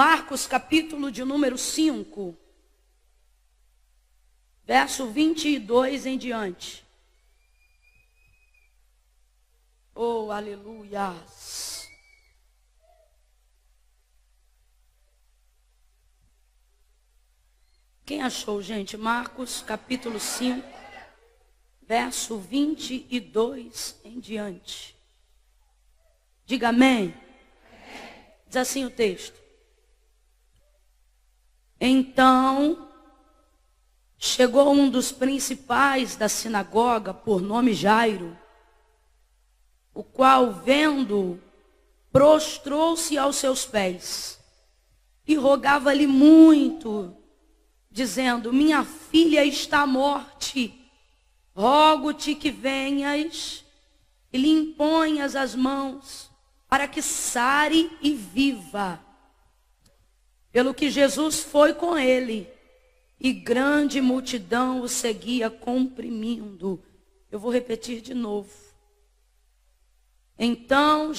Marcos, capítulo de número 5, verso 22 em diante. Oh, aleluia! Quem achou, gente? Marcos, capítulo 5, verso 22 em diante. Diga amém. Diz assim o texto. Então, chegou um dos principais da sinagoga, por nome Jairo, o qual, vendo, prostrou-se aos seus pés e rogava-lhe muito, dizendo: minha filha está à morte, rogo-te que venhas e lhe imponhas as mãos, para que sare e viva. Pelo que Jesus foi com ele, e grande multidão o seguia comprimindo. Eu vou repetir de novo. Então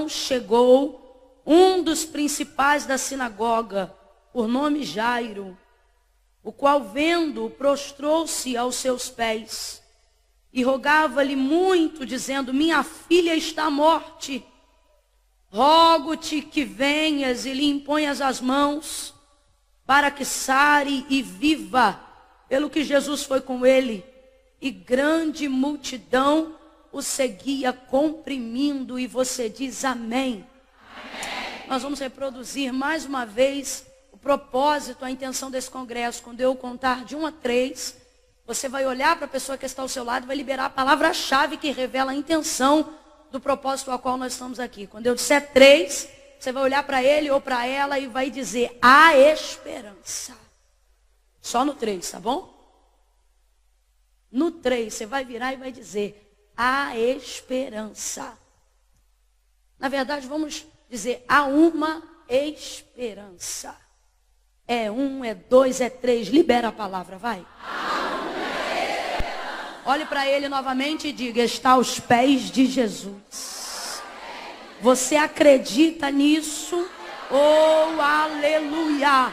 chegou um dos principais da sinagoga, por nome Jairo, o qual, vendo, prostrou-se aos seus pés e rogava-lhe muito, dizendo: minha filha está à morte, rogo-te que venhas e lhe imponhas as mãos, para que sare e viva. Pelo que Jesus foi com ele, e grande multidão o seguia comprimindo. E você diz amém. Amém. Nós vamos reproduzir mais uma vez o propósito, a intenção desse congresso. Quando eu contar de 1 a 3, você vai olhar para a pessoa que está ao seu lado e vai liberar a palavra-chave que revela a intenção do propósito ao qual nós estamos aqui. Quando eu disser 3, você vai olhar para ele ou para ela e vai dizer: a esperança. Só no 3, tá bom? No 3, você vai virar e vai dizer: a esperança. Na verdade, vamos dizer: há uma esperança. É 1, é 2, é 3. Libera a palavra, vai. Olhe para ele novamente e diga: está aos pés de Jesus. Você acredita nisso? Oh, aleluia!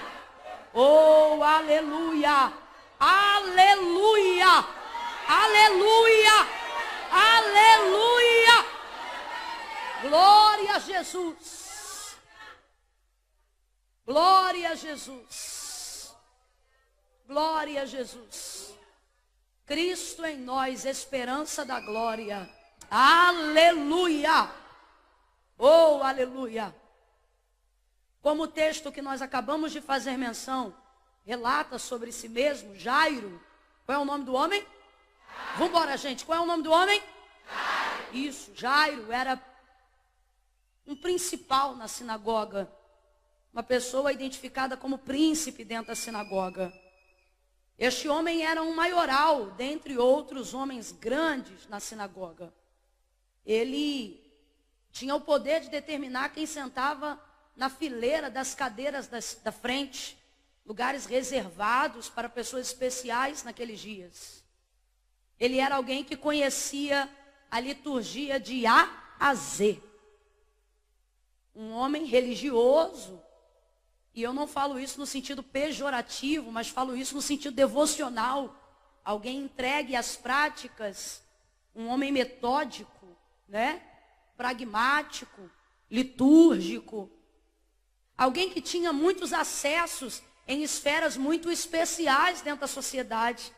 Oh, aleluia! Aleluia! Aleluia! Aleluia! Glória a Jesus! Glória a Jesus! Glória a Jesus! Cristo em nós, esperança da glória. Aleluia! Oh, aleluia! Como o texto que nós acabamos de fazer menção relata sobre si mesmo, Jairo. Qual é o nome do homem? Vamos embora, gente. Qual é o nome do homem? Jairo. Isso, Jairo era um principal na sinagoga. Uma pessoa identificada como príncipe dentro da sinagoga. Este homem era um maioral, dentre outros homens grandes na sinagoga. Ele tinha o poder de determinar quem sentava na fileira das cadeiras da frente, lugares reservados para pessoas especiais naqueles dias. Ele era alguém que conhecia a liturgia de A a Z. Um homem religioso. E eu não falo isso no sentido pejorativo, mas falo isso no sentido devocional. Alguém entregue às práticas, um homem metódico, né? Pragmático, litúrgico. Alguém que tinha muitos acessos em esferas muito especiais dentro da sociedade.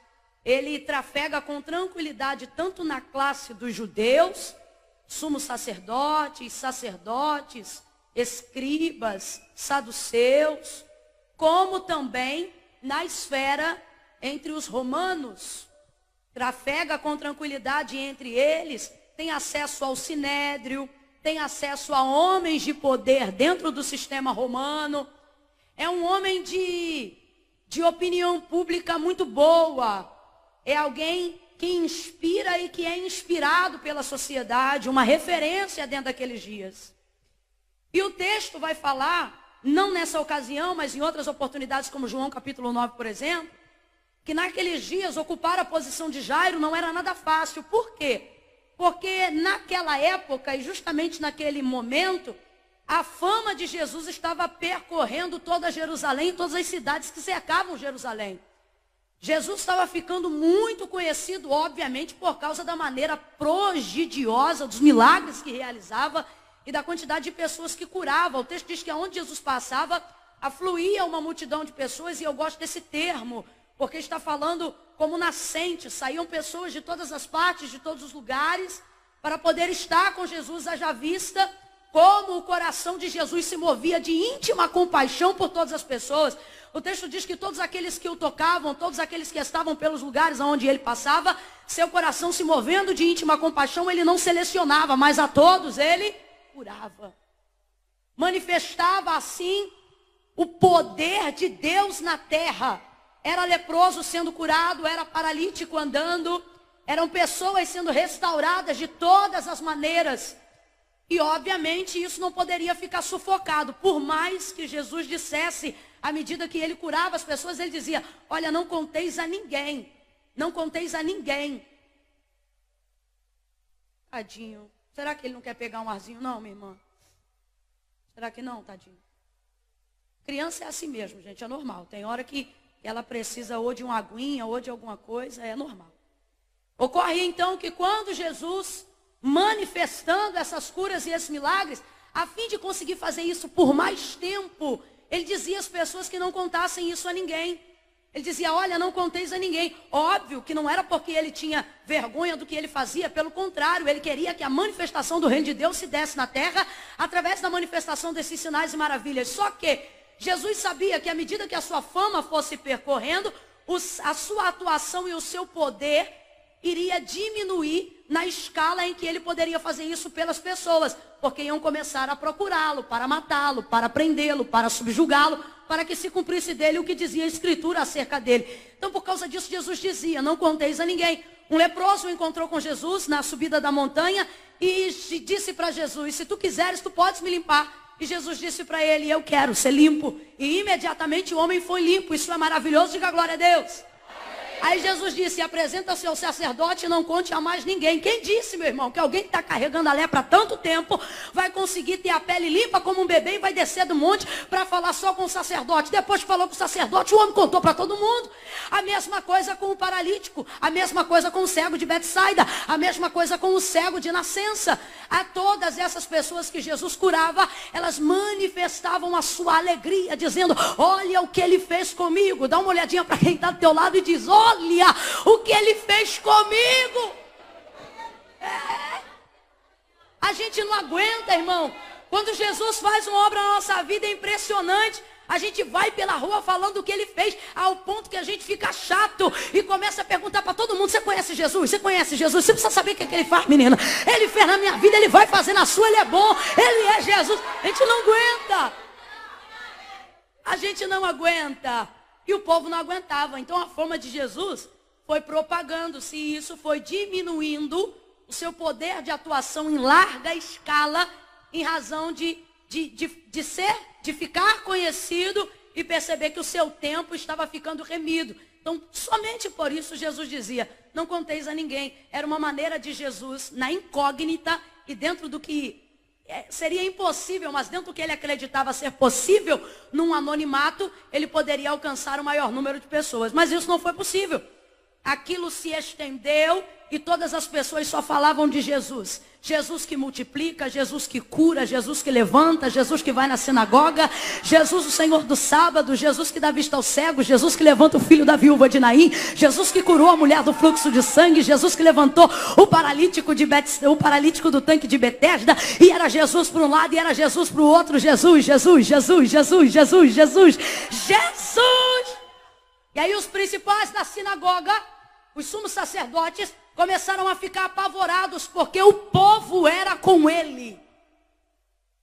Ele trafega com tranquilidade tanto na classe dos judeus, sumos sacerdotes, escribas, saduceus, como também na esfera entre os romanos. Trafega com tranquilidade entre eles, tem acesso ao sinédrio, tem acesso a homens de poder dentro do sistema romano. É um homem de opinião pública muito boa. É alguém que inspira e que é inspirado pela sociedade, uma referência dentro daqueles dias. E o texto vai falar, não nessa ocasião, mas em outras oportunidades, como João capítulo 9, por exemplo, que naqueles dias ocupar a posição de Jairo não era nada fácil. Por quê? Porque naquela época, e justamente naquele momento, a fama de Jesus estava percorrendo toda Jerusalém, todas as cidades que cercavam Jerusalém. Jesus estava ficando muito conhecido, obviamente, por causa da maneira prodigiosa, dos milagres que realizava e da quantidade de pessoas que curava. O texto diz que aonde Jesus passava, afluía uma multidão de pessoas, e eu gosto desse termo, porque está falando como nascente. Saíam pessoas de todas as partes, de todos os lugares, para poder estar com Jesus, haja vista como o coração de Jesus se movia de íntima compaixão por todas as pessoas. O texto diz que todos aqueles que o tocavam, todos aqueles que estavam pelos lugares onde ele passava, seu coração se movendo de íntima compaixão, ele não selecionava, mas a todos ele curava. Manifestava assim o poder de Deus na terra. Era leproso sendo curado, era paralítico andando, eram pessoas sendo restauradas de todas as maneiras. E obviamente isso não poderia ficar sufocado. Por mais que Jesus dissesse, à medida que ele curava as pessoas, ele dizia: olha, não conteis a ninguém. Não conteis a ninguém. Tadinho. Será que ele não quer pegar um arzinho? Não, minha irmã. Será que não, tadinho? Criança é assim mesmo, gente, é normal. Tem hora que ela precisa ou de uma aguinha ou de alguma coisa, é normal. Ocorre então que quando Jesus, manifestando essas curas e esses milagres, a fim de conseguir fazer isso por mais tempo, ele dizia às pessoas que não contassem isso a ninguém. Ele dizia: olha, não conteis a ninguém. Óbvio que não era porque ele tinha vergonha do que ele fazia, pelo contrário, ele queria que a manifestação do reino de Deus se desse na terra, através da manifestação desses sinais e maravilhas. Só que Jesus sabia que à medida que a sua fama fosse percorrendo, a sua atuação e o seu poder iria diminuir na escala em que ele poderia fazer isso pelas pessoas, porque iam começar a procurá-lo, para matá-lo, para prendê-lo, para subjugá-lo, para que se cumprisse dele o que dizia a Escritura acerca dele. Então, por causa disso, Jesus dizia: não conteis a ninguém. Um leproso encontrou com Jesus na subida da montanha e disse para Jesus: se tu quiseres, tu podes me limpar. E Jesus disse para ele: eu quero ser limpo. E imediatamente o homem foi limpo. Isso é maravilhoso, diga glória a Deus. Aí Jesus disse: apresenta-se ao sacerdote e não conte a mais ninguém. Quem disse, meu irmão, que alguém que está carregando a lepra há tanto tempo vai conseguir ter a pele limpa como um bebê e vai descer do monte para falar só com o sacerdote? Depois que falou com o sacerdote, o homem contou para todo mundo. A mesma coisa com o paralítico, a mesma coisa com o cego de Betsaida, a mesma coisa com o cego de nascença. A todas essas pessoas que Jesus curava, elas manifestavam a sua alegria, dizendo: olha o que ele fez comigo. Dá uma olhadinha para quem está do teu lado e diz: olha o que ele fez comigo. A gente não aguenta, irmão. Quando Jesus faz uma obra na nossa vida, é impressionante. A gente vai pela rua falando o que ele fez, ao ponto que a gente fica chato e começa a perguntar para todo mundo: você conhece Jesus? Você conhece Jesus? Você precisa saber o que ele faz, menina. Ele fez na minha vida, ele vai fazer na sua, ele é bom, ele é Jesus. A gente não aguenta. A gente não aguenta. E o povo não aguentava. Então a fama de Jesus foi propagando-se, e isso foi diminuindo o seu poder de atuação em larga escala, em razão de ficar conhecido e perceber que o seu tempo estava ficando remido. Então, somente por isso Jesus dizia: não conteis a ninguém. Era uma maneira de Jesus, na incógnita e dentro do que seria impossível, mas dentro do que ele acreditava ser possível, num anonimato, ele poderia alcançar o maior número de pessoas. Mas isso não foi possível. Aquilo se estendeu e todas as pessoas só falavam de Jesus. Jesus que multiplica, Jesus que cura, Jesus que levanta, Jesus que vai na sinagoga, Jesus o Senhor do sábado, Jesus que dá vista aos cegos, Jesus que levanta o filho da viúva de Naim, Jesus que curou a mulher do fluxo de sangue, Jesus que levantou o paralítico do tanque de Betesda, e era Jesus para um lado e era Jesus para o outro. Jesus. E aí os principais da sinagoga, os sumos sacerdotes, começaram a ficar apavorados, porque o povo era com ele.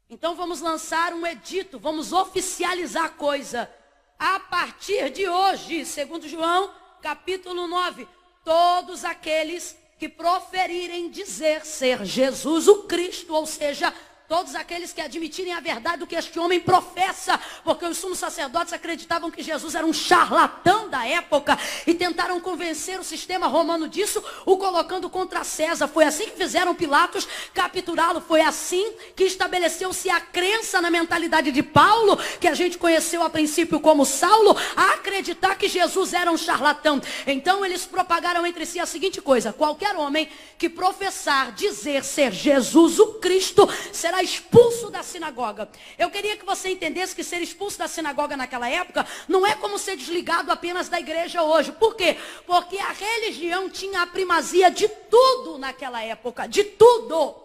Então vamos lançar um edito, vamos oficializar a coisa. A partir de hoje, segundo João, capítulo 9, todos aqueles que proferirem dizer ser Jesus o Cristo, ou seja, todos aqueles que admitirem a verdade do que este homem professa, porque os sumos sacerdotes acreditavam que Jesus era um charlatão da época e tentaram convencer o sistema romano disso, o colocando contra César. Foi assim que fizeram Pilatos capturá-lo, foi assim que estabeleceu-se a crença na mentalidade de Paulo, que a gente conheceu a princípio como Saulo, a acreditar que Jesus era um charlatão. Então eles propagaram entre si a seguinte coisa: qualquer homem que professar dizer ser Jesus o Cristo será expulso da sinagoga. Eu queria que você entendesse que ser expulso da sinagoga naquela época não é como ser desligado apenas da igreja hoje. Por quê? Porque a religião tinha a primazia de tudo naquela época, de tudo.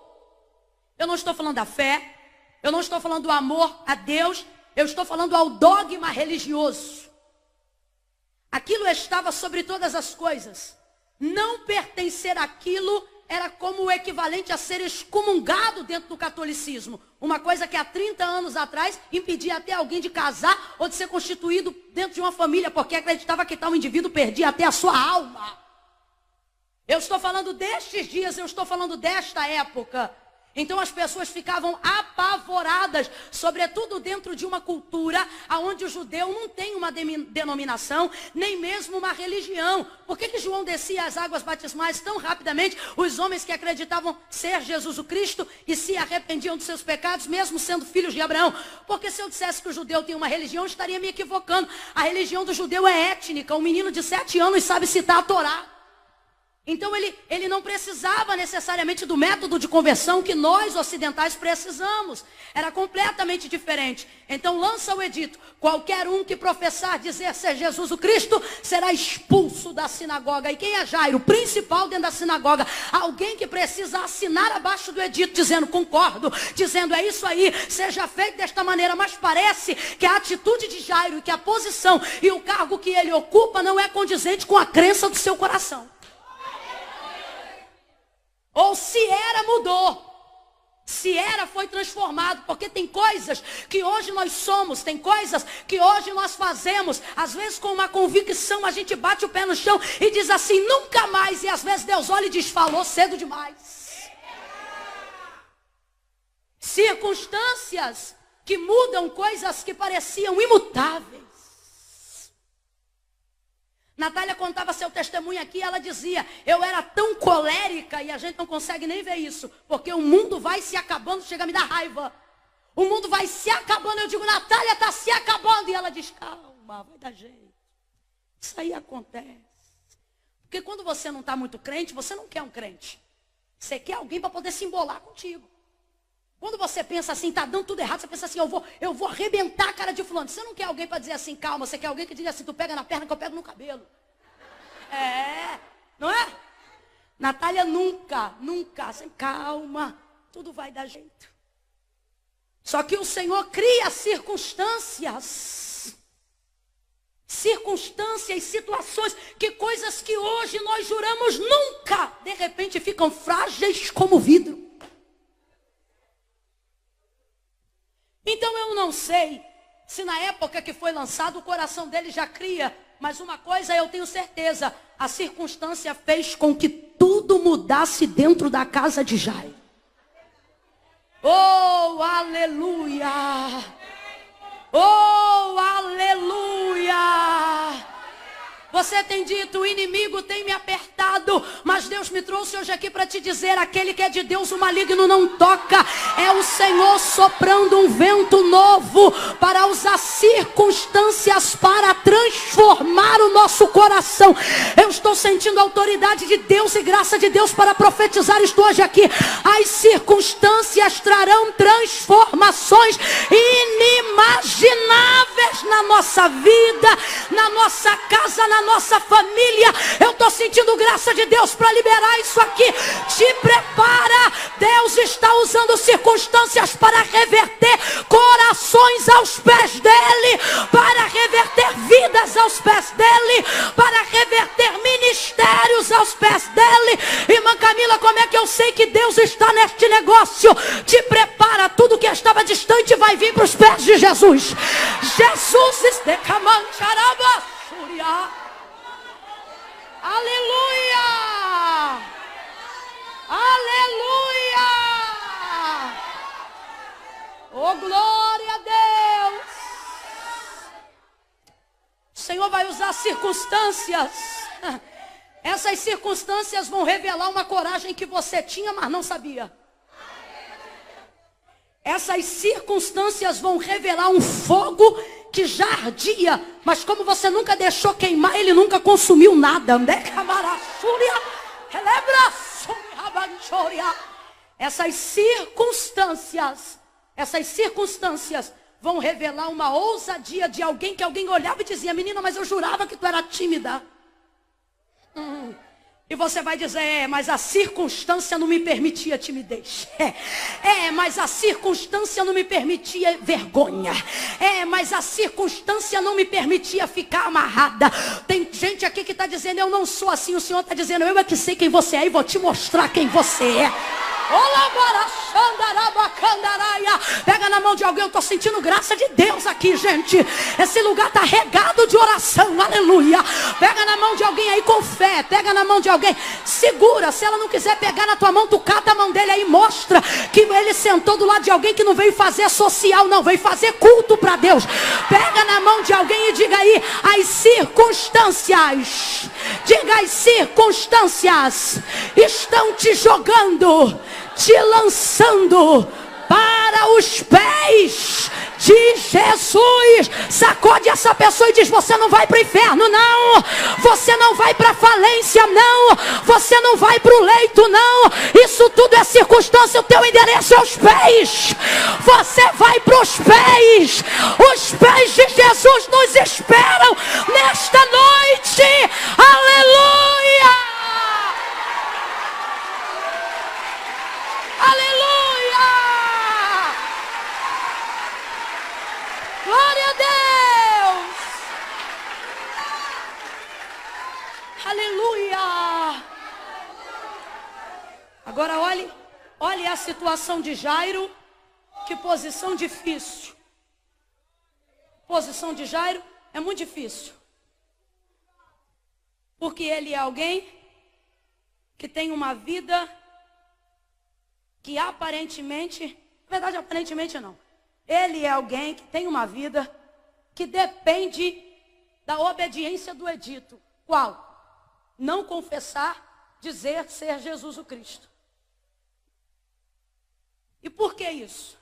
Eu não estou falando da fé, eu não estou falando do amor a Deus, eu estou falando ao dogma religioso. Aquilo estava sobre todas as coisas. Não pertencer àquilo era como o equivalente a ser excomungado dentro do catolicismo. Uma coisa que há 30 anos atrás impedia até alguém de casar ou de ser constituído dentro de uma família, porque acreditava que tal indivíduo perdia até a sua alma. Eu estou falando destes dias, eu estou falando desta época. Então as pessoas ficavam apavoradas, sobretudo dentro de uma cultura onde o judeu não tem uma denominação, nem mesmo uma religião. Por que João descia as águas batismais tão rapidamente? Os homens que acreditavam ser Jesus o Cristo e se arrependiam dos seus pecados, mesmo sendo filhos de Abraão. Porque se eu dissesse que o judeu tem uma religião, eu estaria me equivocando. A religião do judeu é étnica. Um menino de 7 anos sabe citar a Torá. Então ele não precisava necessariamente do método de conversão que nós ocidentais precisamos. Era completamente diferente. Então lança o edito: qualquer um que professar dizer ser Jesus o Cristo será expulso da sinagoga. E quem é Jairo? O principal dentro da sinagoga. Alguém que precisa assinar abaixo do edito dizendo concordo, dizendo é isso aí, seja feito desta maneira. Mas parece que a atitude de Jairo, que a posição e o cargo que ele ocupa não é condizente com a crença do seu coração. Ou se era, mudou. Se era, foi transformado. Porque tem coisas que hoje nós somos, tem coisas que hoje nós fazemos. Às vezes com uma convicção a gente bate o pé no chão e diz assim, nunca mais. E às vezes Deus olha e diz, falou cedo demais. Circunstâncias que mudam coisas que pareciam imutáveis. Natália contava seu testemunho aqui, ela dizia, eu era tão colérica, e a gente não consegue nem ver isso, porque o mundo vai se acabando, chega a me dar raiva. O mundo vai se acabando, eu digo, Natália está se acabando, e ela diz, calma, vai dar jeito. Isso aí acontece. Porque quando você não está muito crente, você não quer um crente. Você quer alguém para poder se embolar contigo. Quando você pensa assim, está dando tudo errado, você pensa assim, eu vou arrebentar a cara de fulano. Você não quer alguém para dizer assim, calma, você quer alguém que diga assim, tu pega na perna que eu pego no cabelo. É, não é? Natália nunca, sempre calma, tudo vai dar jeito. Só que o Senhor cria circunstâncias, situações, que coisas que hoje nós juramos nunca, de repente ficam frágeis como vidro. Então eu não sei se na época que foi lançado o coração dele já cria, mas uma coisa eu tenho certeza, a circunstância fez com que tudo mudasse dentro da casa de Jairo. Oh, aleluia! Oh, aleluia! Você tem dito, o inimigo tem me apertado, mas Deus me trouxe hoje aqui para te dizer, aquele que é de Deus o maligno não toca. É o Senhor soprando um vento novo para usar circunstâncias para transformar o nosso coração. Eu estou sentindo a autoridade de Deus e graça de Deus para profetizar isto hoje aqui. As circunstâncias trarão transformações inimagináveis na nossa vida, na nossa casa, na nossa família. Eu estou sentindo graça de Deus para liberar isso aqui. Te prepara. Deus está usando circunstâncias para reverter corações aos pés dele, para reverter vidas aos pés dele, para reverter ministérios aos pés dele. Irmã Camila, como é que eu sei que Deus está neste negócio? Te prepara, tudo que estava distante vai vir para os pés de Jesus. Jesus está aleluia! Aleluia! essas circunstâncias vão revelar uma coragem que você tinha, mas não sabia. Essas circunstâncias vão revelar um fogo que já ardia, mas como você nunca deixou queimar, ele nunca consumiu nada. Essas circunstâncias vão revelar uma ousadia de alguém que alguém olhava e dizia: menina, mas eu jurava que tu era tímida. E você vai dizer: mas a circunstância não me permitia timidez. Mas a circunstância não me permitia vergonha. Mas a circunstância não me permitia ficar amarrada. Tem gente aqui que está dizendo: eu não sou assim. O Senhor está dizendo: eu é que sei quem você é e vou te mostrar quem você é. Pega na mão de alguém. Eu estou sentindo graça de Deus aqui, gente. Esse lugar está regado de oração, aleluia. Pega na mão de alguém aí com fé. Pega na mão de alguém, segura. Se ela não quiser pegar na tua mão, tu cata a mão dele aí, mostra que ele sentou do lado de alguém que não veio fazer social, não, veio fazer culto para Deus. Pega na mão de alguém e diga aí: as circunstâncias, diga, as circunstâncias estão te jogando, te lançando para os pés de Jesus. Sacode essa pessoa e diz: você não vai para o inferno, não. Você não vai para a falência, não. Você não vai para o leito, não. Isso tudo é circunstância. O teu endereço é os pés. Você vai para os pés. Os pés de Jesus nos esperam nesta noite. Aleluia. Aleluia! Glória a Deus! Aleluia! Agora olhe a situação de Jairo. Que posição difícil. Posição de Jairo é muito difícil. Porque ele é alguém que tem uma vida que aparentemente, na verdade aparentemente não. Ele é alguém que tem uma vida que depende da obediência do edito. Qual? Não confessar, dizer ser Jesus o Cristo. E por que isso?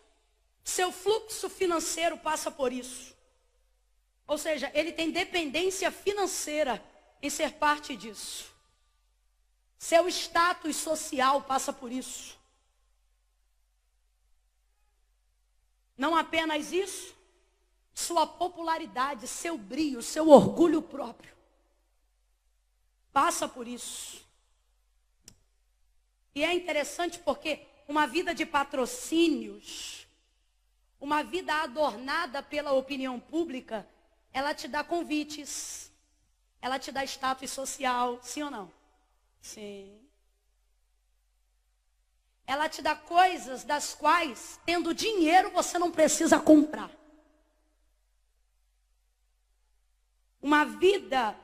Seu fluxo financeiro passa por isso. Ou seja, ele tem dependência financeira em ser parte disso. Seu status social passa por isso. Não apenas isso, sua popularidade, seu brio, seu orgulho próprio passa por isso. E é interessante porque uma vida de patrocínios, uma vida adornada pela opinião pública, ela te dá convites, ela te dá status social, sim ou não? Sim. Ela te dá coisas das quais, tendo dinheiro, você não precisa comprar. Uma vida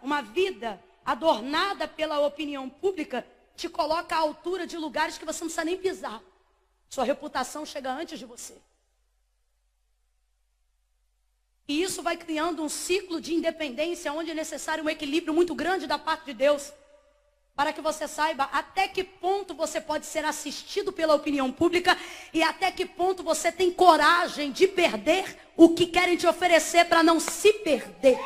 adornada pela opinião pública te coloca à altura de lugares que você não precisa nem pisar. Sua reputação chega antes de você. E isso vai criando um ciclo de independência onde é necessário um equilíbrio muito grande da parte de Deus. Para que você saiba até que ponto você pode ser assistido pela opinião pública e até que ponto você tem coragem de perder o que querem te oferecer para não se perder.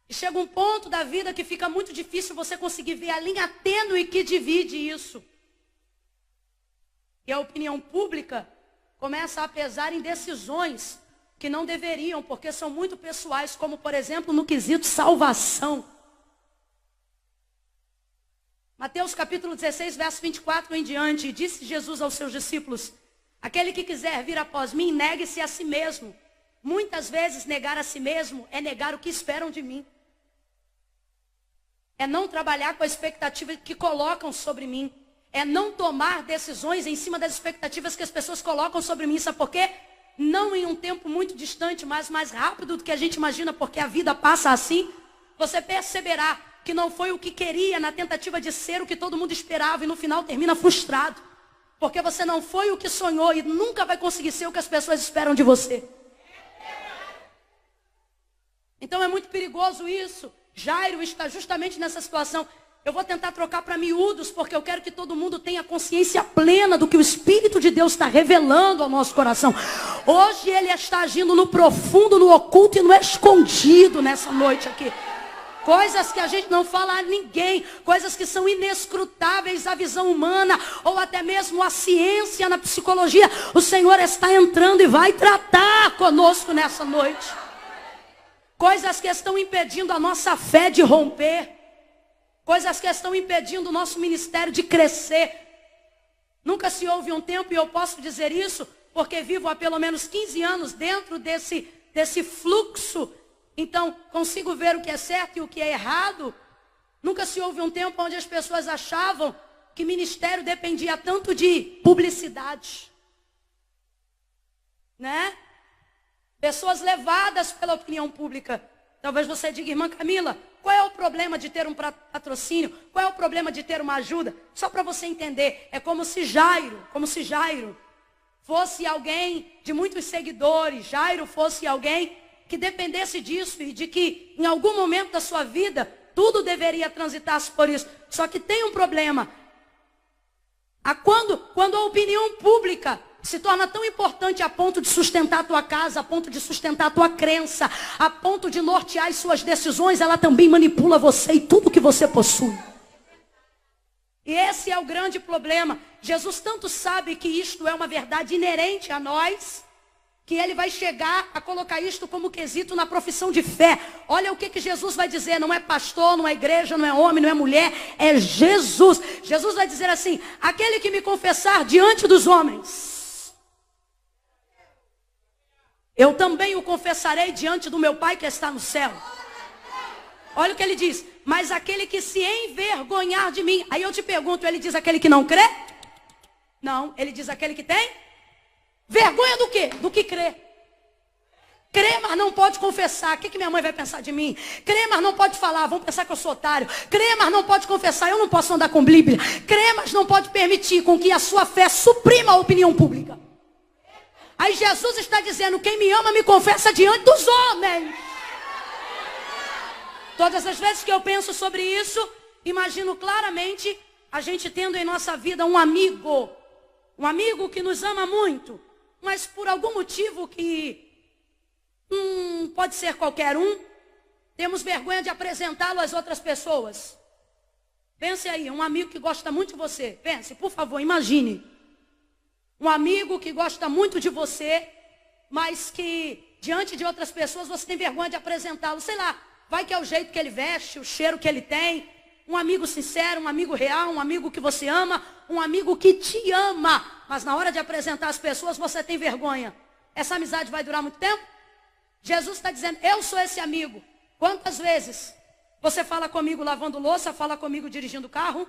E chega um ponto da vida que fica muito difícil você conseguir ver a linha tênue que divide isso. E a opinião pública começa a pesar em decisões que não deveriam, porque são muito pessoais, como por exemplo no quesito salvação. Mateus capítulo 16, verso 24 em diante, disse Jesus aos seus discípulos: aquele que quiser vir após mim, negue-se a si mesmo. Muitas vezes negar a si mesmo é negar o que esperam de mim. É não trabalhar com a expectativa que colocam sobre mim. É não tomar decisões em cima das expectativas que as pessoas colocam sobre mim. Sabe por quê? Não em um tempo muito distante, mas mais rápido do que a gente imagina, porque a vida passa assim. Você perceberá que não foi o que queria na tentativa de ser o que todo mundo esperava e no final termina frustrado. Porque você não foi o que sonhou e nunca vai conseguir ser o que as pessoas esperam de você. Então é muito perigoso isso. Jairo está justamente nessa situação. Eu vou tentar trocar para miúdos, porque eu quero que todo mundo tenha consciência plena do que o Espírito de Deus está revelando ao nosso coração. Hoje ele está agindo no profundo, no oculto e no escondido nessa noite aqui. Coisas que a gente não fala a ninguém, coisas que são inescrutáveis à visão humana, ou até mesmo à ciência, na psicologia. O Senhor está entrando e vai tratar conosco nessa noite. Coisas que estão impedindo a nossa fé de romper. Coisas que estão impedindo o nosso ministério de crescer. Nunca se houve um tempo, e eu posso dizer isso, porque vivo há pelo menos 15 anos dentro desse fluxo. Então, consigo ver o que é certo e o que é errado. Nunca se houve um tempo onde as pessoas achavam que ministério dependia tanto de publicidade. Né? Pessoas levadas pela opinião pública. Talvez você diga, irmã Camila, qual é o problema de ter um patrocínio? Qual é o problema de ter uma ajuda? Só para você entender, é como se Jairo fosse alguém de muitos seguidores. Jairo fosse alguém que dependesse disso e de que em algum momento da sua vida tudo deveria transitar por isso. Só que tem um problema. Quando a opinião pública se torna tão importante a ponto de sustentar a tua casa, a ponto de sustentar a tua crença, a ponto de nortear as suas decisões, ela também manipula você e tudo que você possui. E esse é o grande problema. Jesus tanto sabe que isto é uma verdade inerente a nós, que ele vai chegar a colocar isto como quesito na profissão de fé. Olha o que Jesus vai dizer, não é pastor, não é igreja, não é homem, não é mulher, é Jesus. Jesus vai dizer assim, aquele que me confessar diante dos homens, eu também o confessarei diante do meu Pai que está no céu. Olha o que ele diz, mas aquele que se envergonhar de mim. Aí eu te pergunto, ele diz aquele que não crê? Não, ele diz aquele que tem vergonha do quê? Do que crê. Crê, mas não pode confessar. O que minha mãe vai pensar de mim? Crê, mas não pode falar. Vão pensar que eu sou otário. Crê, mas não pode confessar. Eu não posso andar com Bíblia. Crê, mas não pode permitir com que a sua fé suprima a opinião pública. Aí Jesus está dizendo, quem me ama me confessa diante dos homens. Todas as vezes que eu penso sobre isso, imagino claramente a gente tendo em nossa vida um amigo que nos ama muito, mas por algum motivo que pode ser qualquer um, temos vergonha de apresentá-lo às outras pessoas. Pense aí, um amigo que gosta muito de você. Pense, por favor, imagine. Um amigo que gosta muito de você, mas que diante de outras pessoas você tem vergonha de apresentá-lo. Sei lá, vai que é o jeito que ele veste, o cheiro que ele tem. Um amigo sincero, um amigo real, um amigo que você ama, um amigo que te ama. Mas na hora de apresentar as pessoas você tem vergonha. Essa amizade vai durar muito tempo? Jesus está dizendo, eu sou esse amigo. Quantas vezes você fala comigo lavando louça, fala comigo dirigindo carro?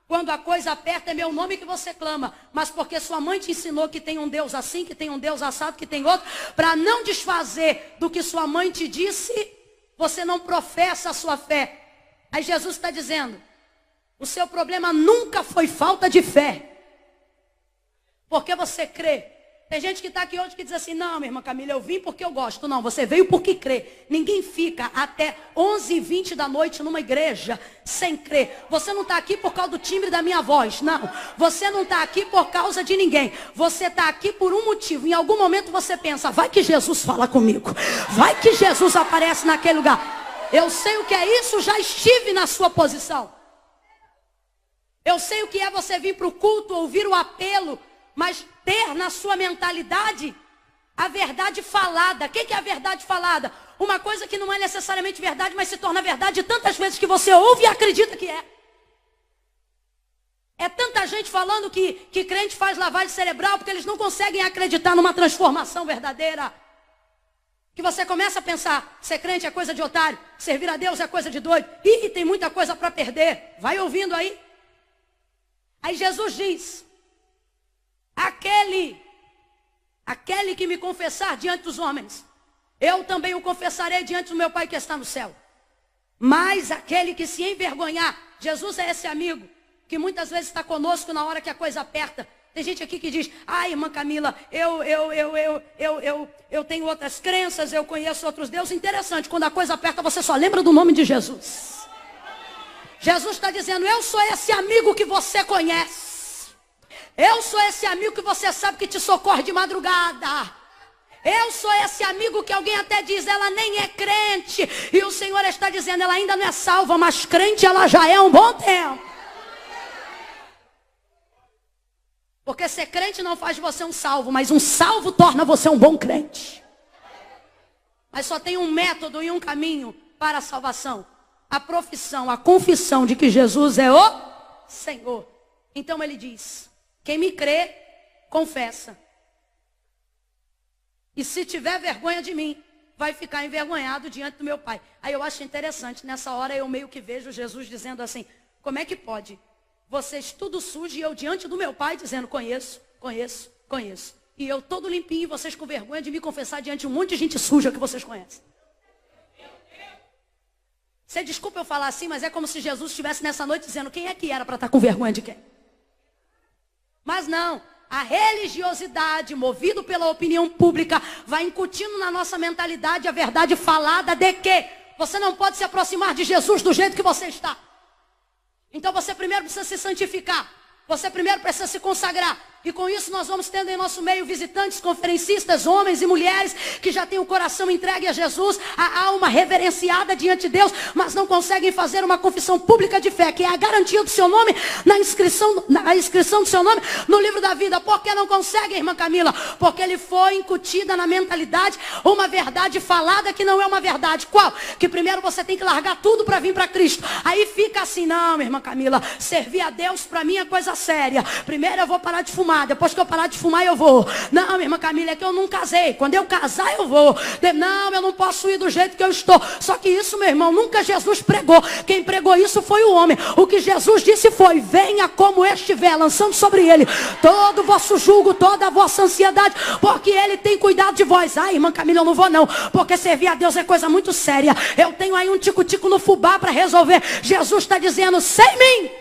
Quando a coisa aperta, é meu nome que você clama. Mas porque sua mãe te ensinou que tem um Deus assim, que tem um Deus assado, que tem outro. Para não desfazer do que sua mãe te disse, você não professa a sua fé. Aí Jesus está dizendo, o seu problema nunca foi falta de fé. Porque você crê. Tem gente que está aqui hoje que diz assim, não, minha irmã Camila, eu vim porque eu gosto. Não, você veio porque crê. Ninguém fica até 11h20 da noite numa igreja sem crer. Você não está aqui por causa do timbre da minha voz. Não, você não está aqui por causa de ninguém. Você está aqui por um motivo. Em algum momento você pensa, vai que Jesus fala comigo. Vai que Jesus aparece naquele lugar. Eu sei o que é isso, já estive na sua posição. Eu sei o que é você vir para o culto, ouvir o apelo, mas ter na sua mentalidade a verdade falada. O que é a verdade falada? Uma coisa que não é necessariamente verdade, mas se torna verdade tantas vezes que você ouve e acredita que é. É tanta gente falando que crente faz lavagem cerebral porque eles não conseguem acreditar numa transformação verdadeira. Que você começa a pensar, ser crente é coisa de otário, servir a Deus é coisa de doido. Ih, tem muita coisa para perder. Vai ouvindo aí. Aí Jesus diz, aquele que me confessar diante dos homens, eu também o confessarei diante do meu Pai que está no céu. Mas aquele que se envergonhar, Jesus é esse amigo que muitas vezes está conosco na hora que a coisa aperta. Tem gente aqui que diz, irmã Camila, eu tenho outras crenças, eu conheço outros deuses. Interessante, quando a coisa aperta, você só lembra do nome de Jesus. Jesus está dizendo, eu sou esse amigo que você conhece. Eu sou esse amigo que você sabe que te socorre de madrugada. Eu sou esse amigo que alguém até diz, ela nem é crente. E o Senhor está dizendo, ela ainda não é salva, mas crente ela já é há um bom tempo. Porque ser crente não faz de você um salvo, mas um salvo torna você um bom crente. Mas só tem um método e um caminho para a salvação. A profissão, a confissão de que Jesus é o Senhor. Então ele diz, quem me crê, confessa. E se tiver vergonha de mim, vai ficar envergonhado diante do meu Pai. Aí eu acho interessante, nessa hora eu meio que vejo Jesus dizendo assim, como é que pode? Vocês tudo sujo e eu diante do meu Pai dizendo, conheço, conheço, conheço. E eu todo limpinho e vocês com vergonha de me confessar diante de um monte de gente suja que vocês conhecem. Você desculpa eu falar assim, mas é como se Jesus estivesse nessa noite dizendo, quem é que era para estar com vergonha de quem? Mas não, a religiosidade, movido pela opinião pública, vai incutindo na nossa mentalidade a verdade falada de que você não pode se aproximar de Jesus do jeito que você está. Então você primeiro precisa se santificar. Você primeiro precisa se consagrar. E com isso nós vamos tendo em nosso meio visitantes, conferencistas, homens e mulheres que já têm o coração entregue a Jesus, a alma reverenciada diante de Deus, mas não conseguem fazer uma confissão pública de fé, que é a garantia do seu nome na inscrição do seu nome no livro da vida. Por que não conseguem, irmã Camila? Porque ele foi incutida na mentalidade uma verdade falada que não é uma verdade. Qual? Que primeiro você tem que largar tudo para vir para Cristo. Aí fica assim, não, irmã Camila, servir a Deus para mim é coisa séria. Primeiro eu vou parar de fumar. Depois que eu parar de fumar eu vou. Não, minha irmã Camila, é que eu não casei. Quando eu casar eu vou. Não, eu não posso ir do jeito que eu estou. Só que isso, meu irmão, nunca Jesus pregou. Quem pregou isso foi o homem. O que Jesus disse foi, venha como estiver, lançando sobre ele todo o vosso jugo, toda a vossa ansiedade, porque ele tem cuidado de vós. Irmã Camila, eu não vou não, porque servir a Deus é coisa muito séria. Eu tenho aí um tico-tico no fubá para resolver. Jesus está dizendo, sem mim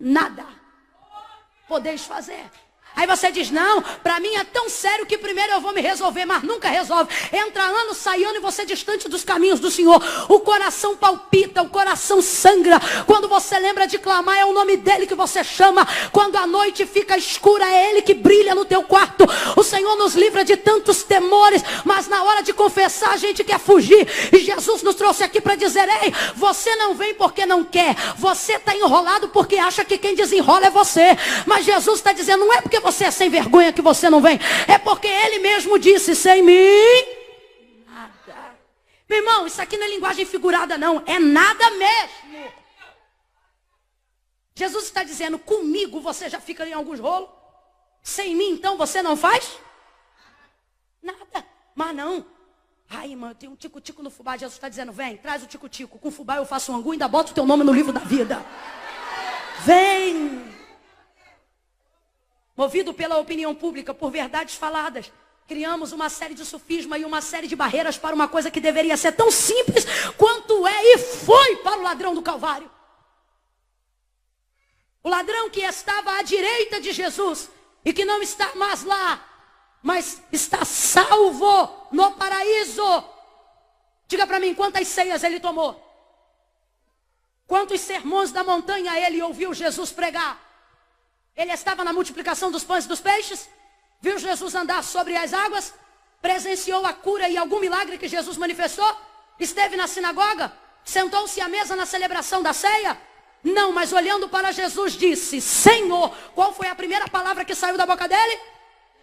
nada podeis fazer. Aí você diz, não, para mim é tão sério que primeiro eu vou me resolver, mas nunca resolve. Entra ano, sai ano e você distante dos caminhos do Senhor. O coração palpita, o coração sangra. Quando você lembra de clamar, é o nome dele que você chama. Quando a noite fica escura, é ele que brilha no teu quarto. O Senhor nos livra de tantos temores, mas na hora de confessar a gente quer fugir. E Jesus nos trouxe aqui para dizer, ei, você não vem porque não quer. Você está enrolado porque acha que quem desenrola é você. Mas Jesus está dizendo, não é porque você é sem vergonha que você não vem. É porque ele mesmo disse, sem mim nada. Meu irmão, isso aqui não é linguagem figurada não. É nada mesmo. Jesus está dizendo, comigo você já fica em alguns rolos. Sem mim então você não faz nada. Mas não. Ai, irmã, eu tenho um tico-tico no fubá. Jesus está dizendo, vem, traz o tico-tico. Com fubá eu faço um angu e ainda boto o teu nome no livro da vida. Vem. Movido pela opinião pública, por verdades faladas, criamos uma série de sofismas e uma série de barreiras para uma coisa que deveria ser tão simples quanto é e foi para o ladrão do Calvário. O ladrão que estava à direita de Jesus e que não está mais lá, mas está salvo no paraíso. Diga para mim, quantas ceias ele tomou? Quantos sermões da montanha ele ouviu Jesus pregar? Ele estava na multiplicação dos pães e dos peixes, viu Jesus andar sobre as águas, presenciou a cura e algum milagre que Jesus manifestou, esteve na sinagoga, sentou-se à mesa na celebração da ceia. Não, mas olhando para Jesus disse, Senhor. Qual foi a primeira palavra que saiu da boca dele?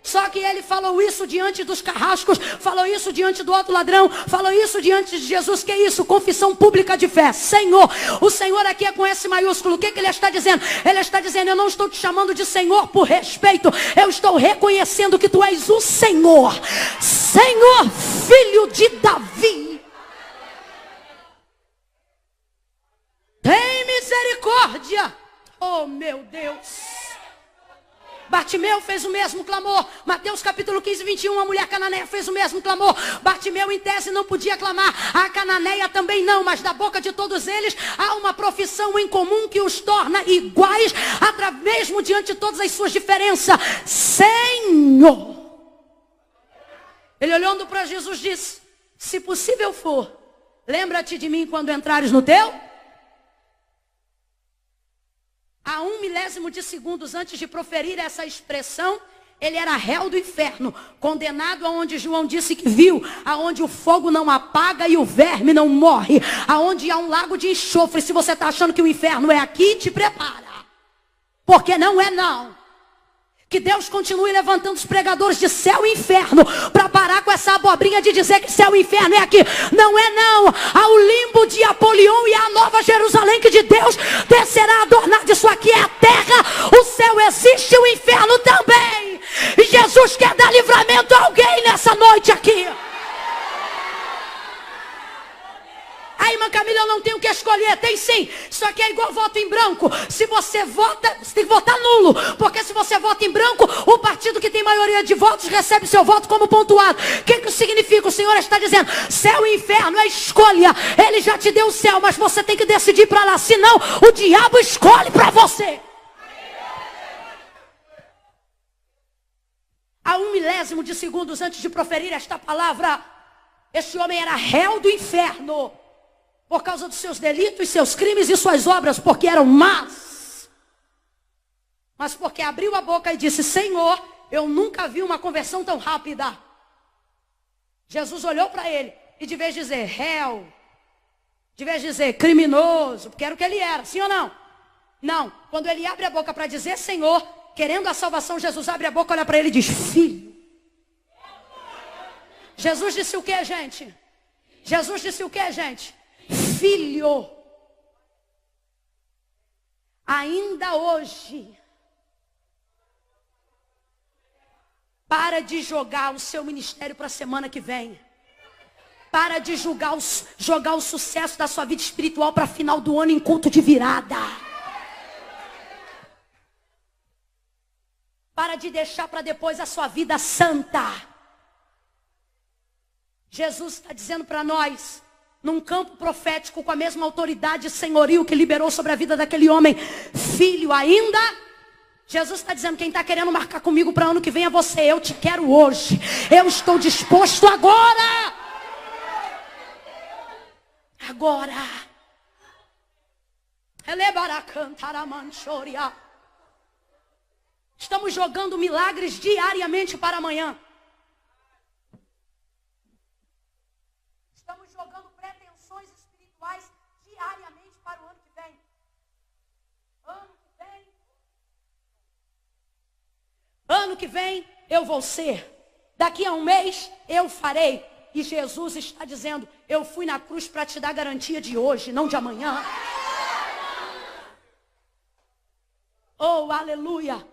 Só que ele falou isso diante dos carrascos, falou isso diante do outro ladrão, falou isso diante de Jesus. Que é isso? Confissão pública de fé. Senhor. O Senhor aqui é com S maiúsculo. O que ele está dizendo? Ele está dizendo, eu não estou te chamando de Senhor por respeito. Eu estou reconhecendo que tu és o Senhor. Senhor, filho de Davi. Tem misericórdia. Oh, meu Deus. Bartimeu fez o mesmo clamor. Mateus capítulo 15, 21, a mulher cananeia fez o mesmo clamor. Bartimeu em tese não podia clamar, a cananeia também não, mas da boca de todos eles há uma profissão em comum que os torna iguais, mesmo diante de todas as suas diferenças. Senhor. Ele olhando para Jesus disse: se possível for, lembra-te de mim quando entrares no teu. A 1 milésimo de segundos antes de proferir essa expressão, ele era réu do inferno, condenado aonde João disse que viu, aonde o fogo não apaga e o verme não morre, aonde há um lago de enxofre. Se você está achando que o inferno é aqui, te prepara, porque não é não. Que Deus continue levantando os pregadores de céu e inferno para parar com essa abobrinha de dizer que céu e inferno é aqui. Não é não. Há o limbo de Apolion e a nova Jerusalém que de Deus descerá adornado. Isso aqui é a terra. O céu existe e o inferno também. E Jesus quer dar livramento a alguém nessa noite aqui. Aí, irmã Camila, eu não tenho o que escolher. Tem sim. Isso aqui é igual voto em branco. Se você vota, você tem que votar nulo. Porque se você vota em branco, o partido que tem maioria de votos recebe seu voto como pontuado. O que isso significa? O Senhor está dizendo: céu e inferno é escolha. Ele já te deu o céu, mas você tem que decidir para lá. Senão, o diabo escolhe para você. A 1 milésimo de segundos antes de proferir esta palavra, este homem era réu do inferno. Por causa dos seus delitos, seus crimes e suas obras, porque eram más. Mas porque abriu a boca e disse: Senhor, eu nunca vi uma conversão tão rápida. Jesus olhou para ele e de vez de dizer réu, de vez de dizer criminoso, porque era o que ele era, sim ou não? Não, quando ele abre a boca para dizer Senhor, querendo a salvação, Jesus abre a boca, olha para ele e diz: filho. Jesus disse o que, gente? Jesus disse o que, gente? Filho. Ainda hoje, para de jogar o seu ministério para a semana que vem. Para de jogar o sucesso da sua vida espiritual para final do ano em culto de virada. Para de deixar para depois a sua vida santa. Jesus está dizendo para nós, num campo profético, com a mesma autoridade e senhorio que liberou sobre a vida daquele homem, filho ainda. Jesus está dizendo: quem está querendo marcar comigo para ano que vem é você. Eu te quero hoje. Eu estou disposto agora. Agora. Estamos jogando milagres diariamente para amanhã. Estamos jogando pretensões espirituais diariamente para o ano que vem. Ano que vem eu vou ser. Daqui a um mês eu farei. E Jesus está dizendo: eu fui na cruz para te dar garantia de hoje, não de amanhã. Oh, aleluia.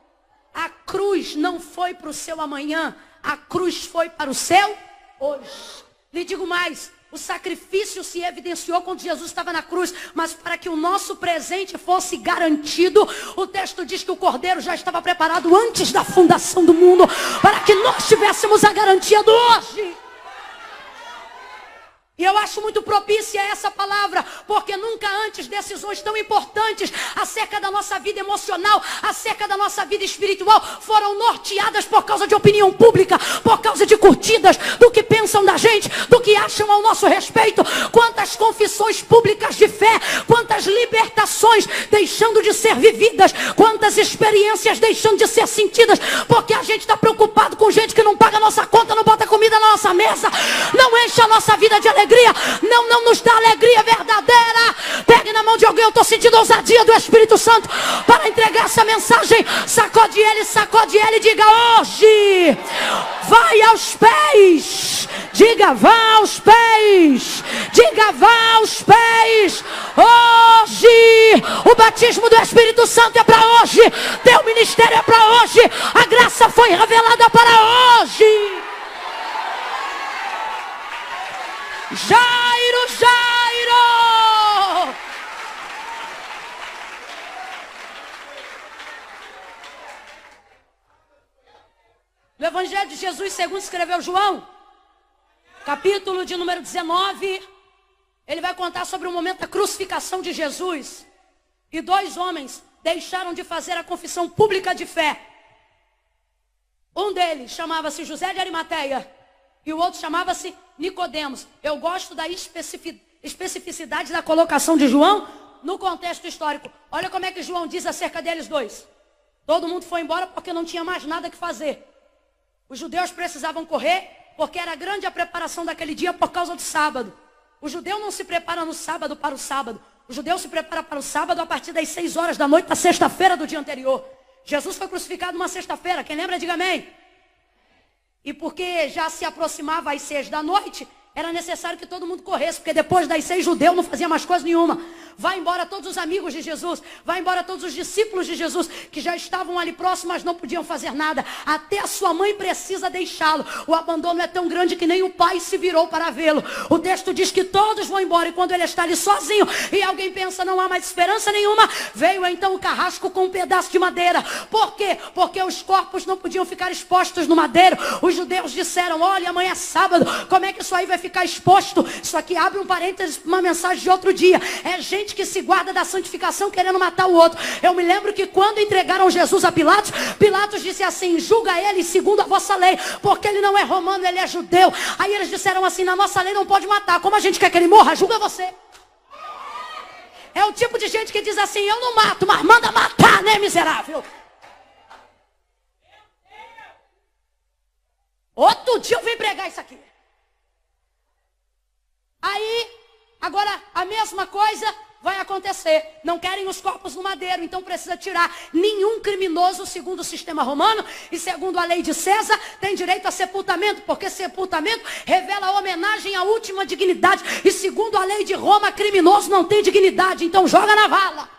A cruz não foi para o seu amanhã. A cruz foi para o seu hoje. Lhe digo mais. O sacrifício se evidenciou quando Jesus estava na cruz, mas para que o nosso presente fosse garantido, o texto diz que o cordeiro já estava preparado antes da fundação do mundo, para que nós tivéssemos a garantia do hoje. E eu acho muito propícia essa palavra, porque nunca antes decisões tão importantes acerca da nossa vida emocional, acerca da nossa vida espiritual, foram norteadas por causa de opinião pública, por causa de curtidas, do que pensam da gente, do que acham ao nosso respeito. Quantas confissões públicas de fé, quantas libertações deixando de ser vividas, quantas experiências deixando de ser sentidas, porque a gente está preocupado com gente que não paga a nossa conta, não bota comida na nossa mesa, não enche a nossa vida de alegria. Não nos dá alegria verdadeira. Pegue na mão de alguém: eu estou sentindo a ousadia do Espírito Santo para entregar essa mensagem. Sacode ele e diga: hoje vai aos pés. Diga: vá aos pés. Diga: vá aos pés. Hoje o batismo do Espírito Santo é para hoje. Teu ministério é para hoje. A graça foi revelada para hoje. Jairo, Jairo! Evangelho de Jesus segundo escreveu João, capítulo de número 19, ele vai contar sobre o momento da crucificação de Jesus. E 2 homens deixaram de fazer a confissão pública de fé. Um deles chamava-se José de Arimateia e o outro chamava-se Nicodemos. Eu gosto da especificidade da colocação de João no contexto histórico. Olha como é que João diz acerca deles dois. Todo mundo foi embora porque não tinha mais nada que fazer. Os judeus precisavam correr porque era grande a preparação daquele dia por causa do sábado. O judeu não se prepara no sábado para o sábado. O judeu se prepara para o sábado a partir das 6 horas da noite da sexta-feira do dia anterior. Jesus foi crucificado numa sexta-feira. Quem lembra, diga amém. E porque já se aproximava às 6 da noite, era necessário que todo mundo corresse, porque depois das 6 judeu não fazia mais coisa nenhuma. Vai embora todos os amigos de Jesus, vai embora todos os discípulos de Jesus, que já estavam ali próximos, mas não podiam fazer nada. Até a sua mãe precisa deixá-lo. O abandono é tão grande que nem o pai se virou para vê-lo. O texto diz que todos vão embora, e quando ele está ali sozinho, e alguém pensa, não há mais esperança nenhuma, veio então o carrasco com um pedaço de madeira. Por quê? Porque os corpos não podiam ficar expostos no madeiro. Os judeus disseram, olha, amanhã é sábado, como é que isso aí vai ficar exposto? Isso aqui abre um parênteses, uma mensagem de outro dia. É gente que se guarda da santificação querendo matar o outro. Eu me lembro que quando entregaram Jesus a Pilatos, Pilatos disse assim, julga ele segundo a vossa lei, porque ele não é romano, ele é judeu. Aí eles disseram assim, na nossa lei não pode matar, como a gente quer que ele morra, julga você. É o tipo de gente que diz assim, eu não mato, mas manda matar, né, miserável? Outro dia eu vim pregar isso aqui. Aí, agora a mesma coisa vai acontecer. Não querem os corpos no madeiro, então precisa tirar. Nenhum criminoso, segundo o sistema romano e segundo a lei de César, tem direito a sepultamento, porque sepultamento revela homenagem à última dignidade. E segundo a lei de Roma, criminoso não tem dignidade, então joga na vala.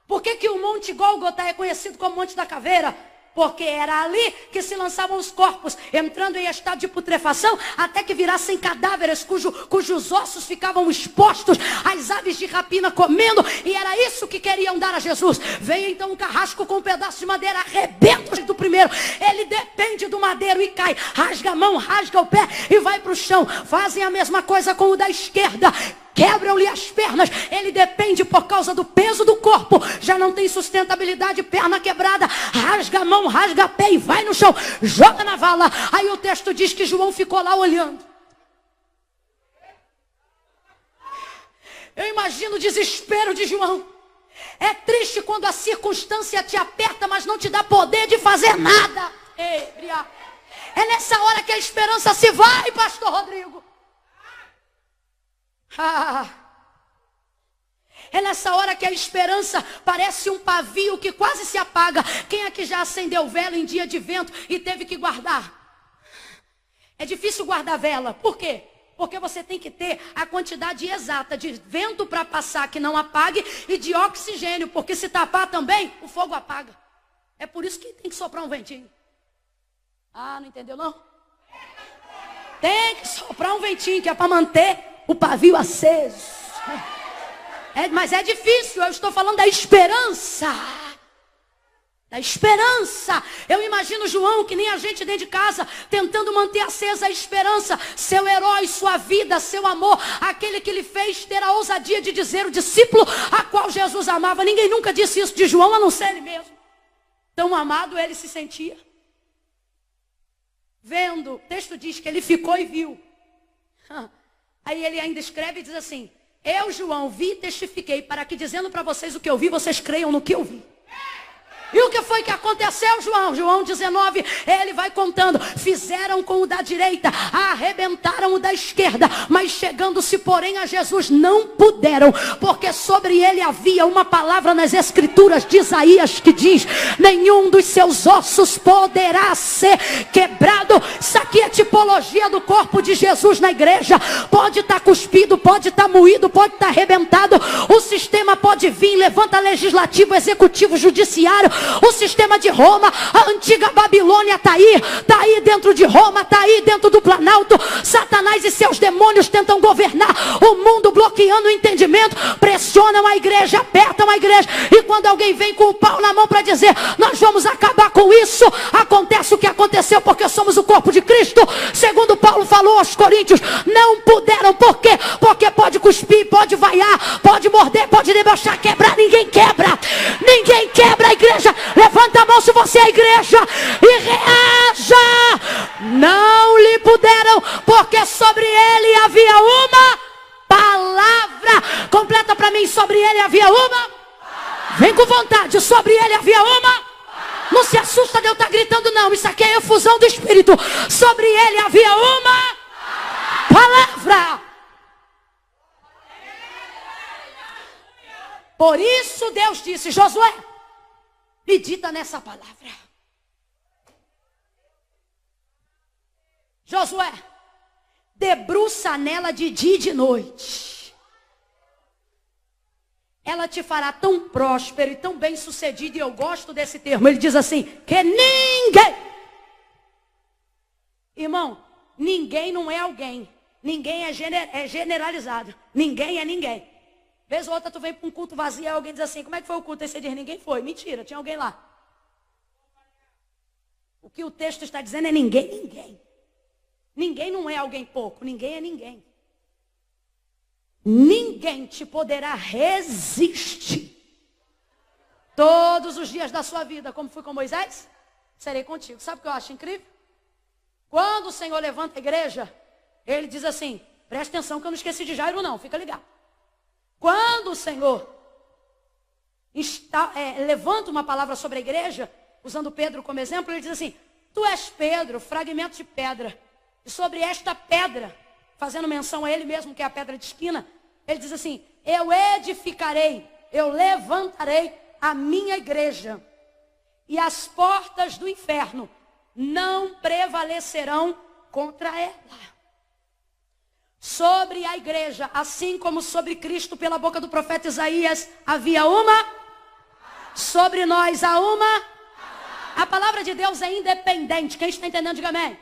Por que o Monte Gólgota é conhecido como Monte da Caveira? Porque era ali que se lançavam os corpos, entrando em estado de putrefação, até que virassem cadáveres, cujos ossos ficavam expostos, as aves de rapina comendo, e era isso que queriam dar a Jesus. Veio então um carrasco com um pedaço de madeira, arrebenta do primeiro, ele depende do madeiro e cai, rasga a mão, rasga o pé e vai para o chão. Fazem a mesma coisa com o da esquerda, quebram-lhe as pernas, ele depende por causa do peso do corpo, já não tem sustentabilidade, perna quebrada, rasga a mão, rasga a pé e vai no chão, joga na vala. Aí o texto diz que João ficou lá olhando. Eu imagino o desespero de João. É triste quando a circunstância te aperta, mas não te dá poder de fazer nada. É nessa hora que a esperança se vai, pastor Rodrigo. É nessa hora que a esperança parece um pavio que quase se apaga. Quem aqui já acendeu vela em dia de vento e teve que guardar? É difícil guardar vela. Por quê? Porque você tem que ter a quantidade exata de vento para passar que não apague e de oxigênio, porque se tapar também, o fogo apaga. É por isso que tem que soprar um ventinho. Não entendeu não? Tem que soprar um ventinho que é para manter o pavio aceso. Mas é difícil, eu estou falando da esperança. Da esperança. Eu imagino João, que nem a gente dentro de casa, tentando manter acesa a esperança. Seu herói, sua vida, seu amor, aquele que lhe fez ter a ousadia de dizer o discípulo a qual Jesus amava. Ninguém nunca disse isso de João, a não ser ele mesmo. Tão amado ele se sentia. Vendo, o texto diz que ele ficou e viu. Aí ele ainda escreve e diz assim, eu, João, vi e testifiquei, para que dizendo para vocês o que eu vi, vocês creiam no que eu vi. E o que foi que aconteceu, João? João 19, ele vai contando. Fizeram com o da direita, arrebentaram o da esquerda, mas chegando-se, porém, a Jesus, não puderam, porque sobre ele havia uma palavra nas escrituras de Isaías que diz, nenhum dos seus ossos poderá ser quebrado. Isso aqui é tipologia do corpo de Jesus na igreja. Pode estar cuspido, pode estar moído, pode estar arrebentado. O sistema pode vir, levanta legislativo, executivo, judiciário, O sistema de Roma, a antiga Babilônia está aí dentro de Roma, está aí dentro do Planalto. Satanás e seus demônios tentam governar o mundo, bloqueando o entendimento, pressionam a igreja, apertam a igreja. E quando alguém vem com o pau na mão para dizer, nós vamos acabar com isso, acontece o que aconteceu, porque somos o corpo de Cristo. Segundo Paulo falou aos Coríntios, não puderam. Por quê? Porque pode cuspir, pode vaiar, pode morder, pode debochar, quebrar. Ninguém quebra. Ninguém quebra a igreja. Levanta a mão se você é a igreja e reaja. Não lhe puderam, porque sobre ele havia uma palavra. Completa para mim, sobre ele havia uma. Vem com vontade, sobre ele havia uma. Não se assusta de eu estar gritando, não. Isso aqui é efusão do Espírito. Sobre ele havia uma palavra. Por isso Deus disse, Josué, medita nessa palavra. Josué, debruça nela de dia e de noite. Ela te fará tão próspero e tão bem sucedido. E eu gosto desse termo. Ele diz assim, que ninguém. Irmão, ninguém não é alguém. Ninguém é generalizado. Ninguém é ninguém. Vez ou outra tu vem para um culto vazio e alguém diz assim, como é que foi o culto? Aí você diz, ninguém foi. Mentira, tinha alguém lá. O que o texto está dizendo é ninguém. Ninguém não é alguém pouco, ninguém é ninguém. Ninguém te poderá resistir. Todos os dias da sua vida, como fui com Moisés, serei contigo. Sabe o que eu acho incrível? Quando o Senhor levanta a igreja, ele diz assim, presta atenção que eu não esqueci de Jairo não, fica ligado. Quando o Senhor levanta uma palavra sobre a igreja, usando Pedro como exemplo, ele diz assim, tu és Pedro, fragmento de pedra. E sobre esta pedra, fazendo menção a ele mesmo, que é a pedra de esquina, ele diz assim, eu edificarei, eu levantarei a minha igreja. E as portas do inferno não prevalecerão contra ela. Sobre a igreja, assim como sobre Cristo, pela boca do profeta Isaías, havia uma. Sobre nós há uma. A palavra de Deus é independente. Quem está entendendo, diga amém.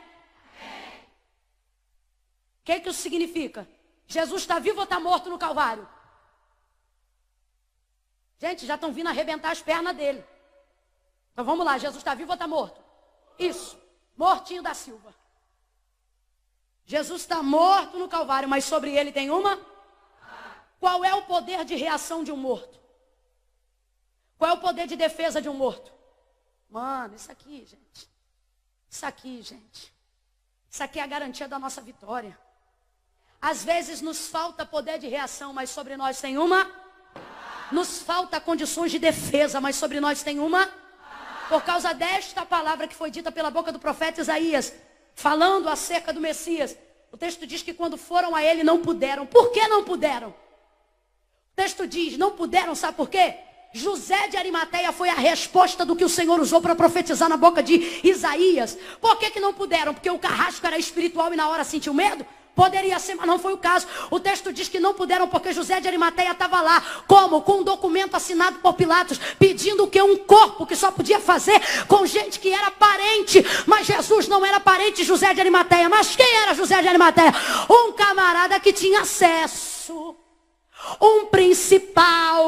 O que isso significa? Jesus está vivo ou está morto no Calvário? Gente, já estão vindo arrebentar as pernas dele. Então vamos lá, Jesus está vivo ou está morto? Isso, mortinho da Silva. Jesus está morto no Calvário, mas sobre ele tem uma? Qual é o poder de reação de um morto? Qual é o poder de defesa de um morto? Mano, isso aqui, gente. Isso aqui é a garantia da nossa vitória. Às vezes nos falta poder de reação, mas sobre nós tem uma. Nos falta condições de defesa, mas sobre nós tem uma. Por causa desta palavra que foi dita pela boca do profeta Isaías, falando acerca do Messias, o texto diz que quando foram a ele não puderam. Por que não puderam? O texto diz, não puderam, sabe por quê? José de Arimateia foi a resposta do que o Senhor usou para profetizar na boca de Isaías. Por que não puderam? Porque o carrasco era espiritual e na hora sentiu medo? Poderia ser, mas não foi o caso. O texto diz que não puderam porque José de Arimateia estava lá. Como? Com um documento assinado por Pilatos, pedindo o que? Um corpo que só podia fazer com gente que era parente. Mas Jesus não era parente de José de Arimateia. Mas quem era José de Arimateia? Um camarada que tinha acesso. Um principal,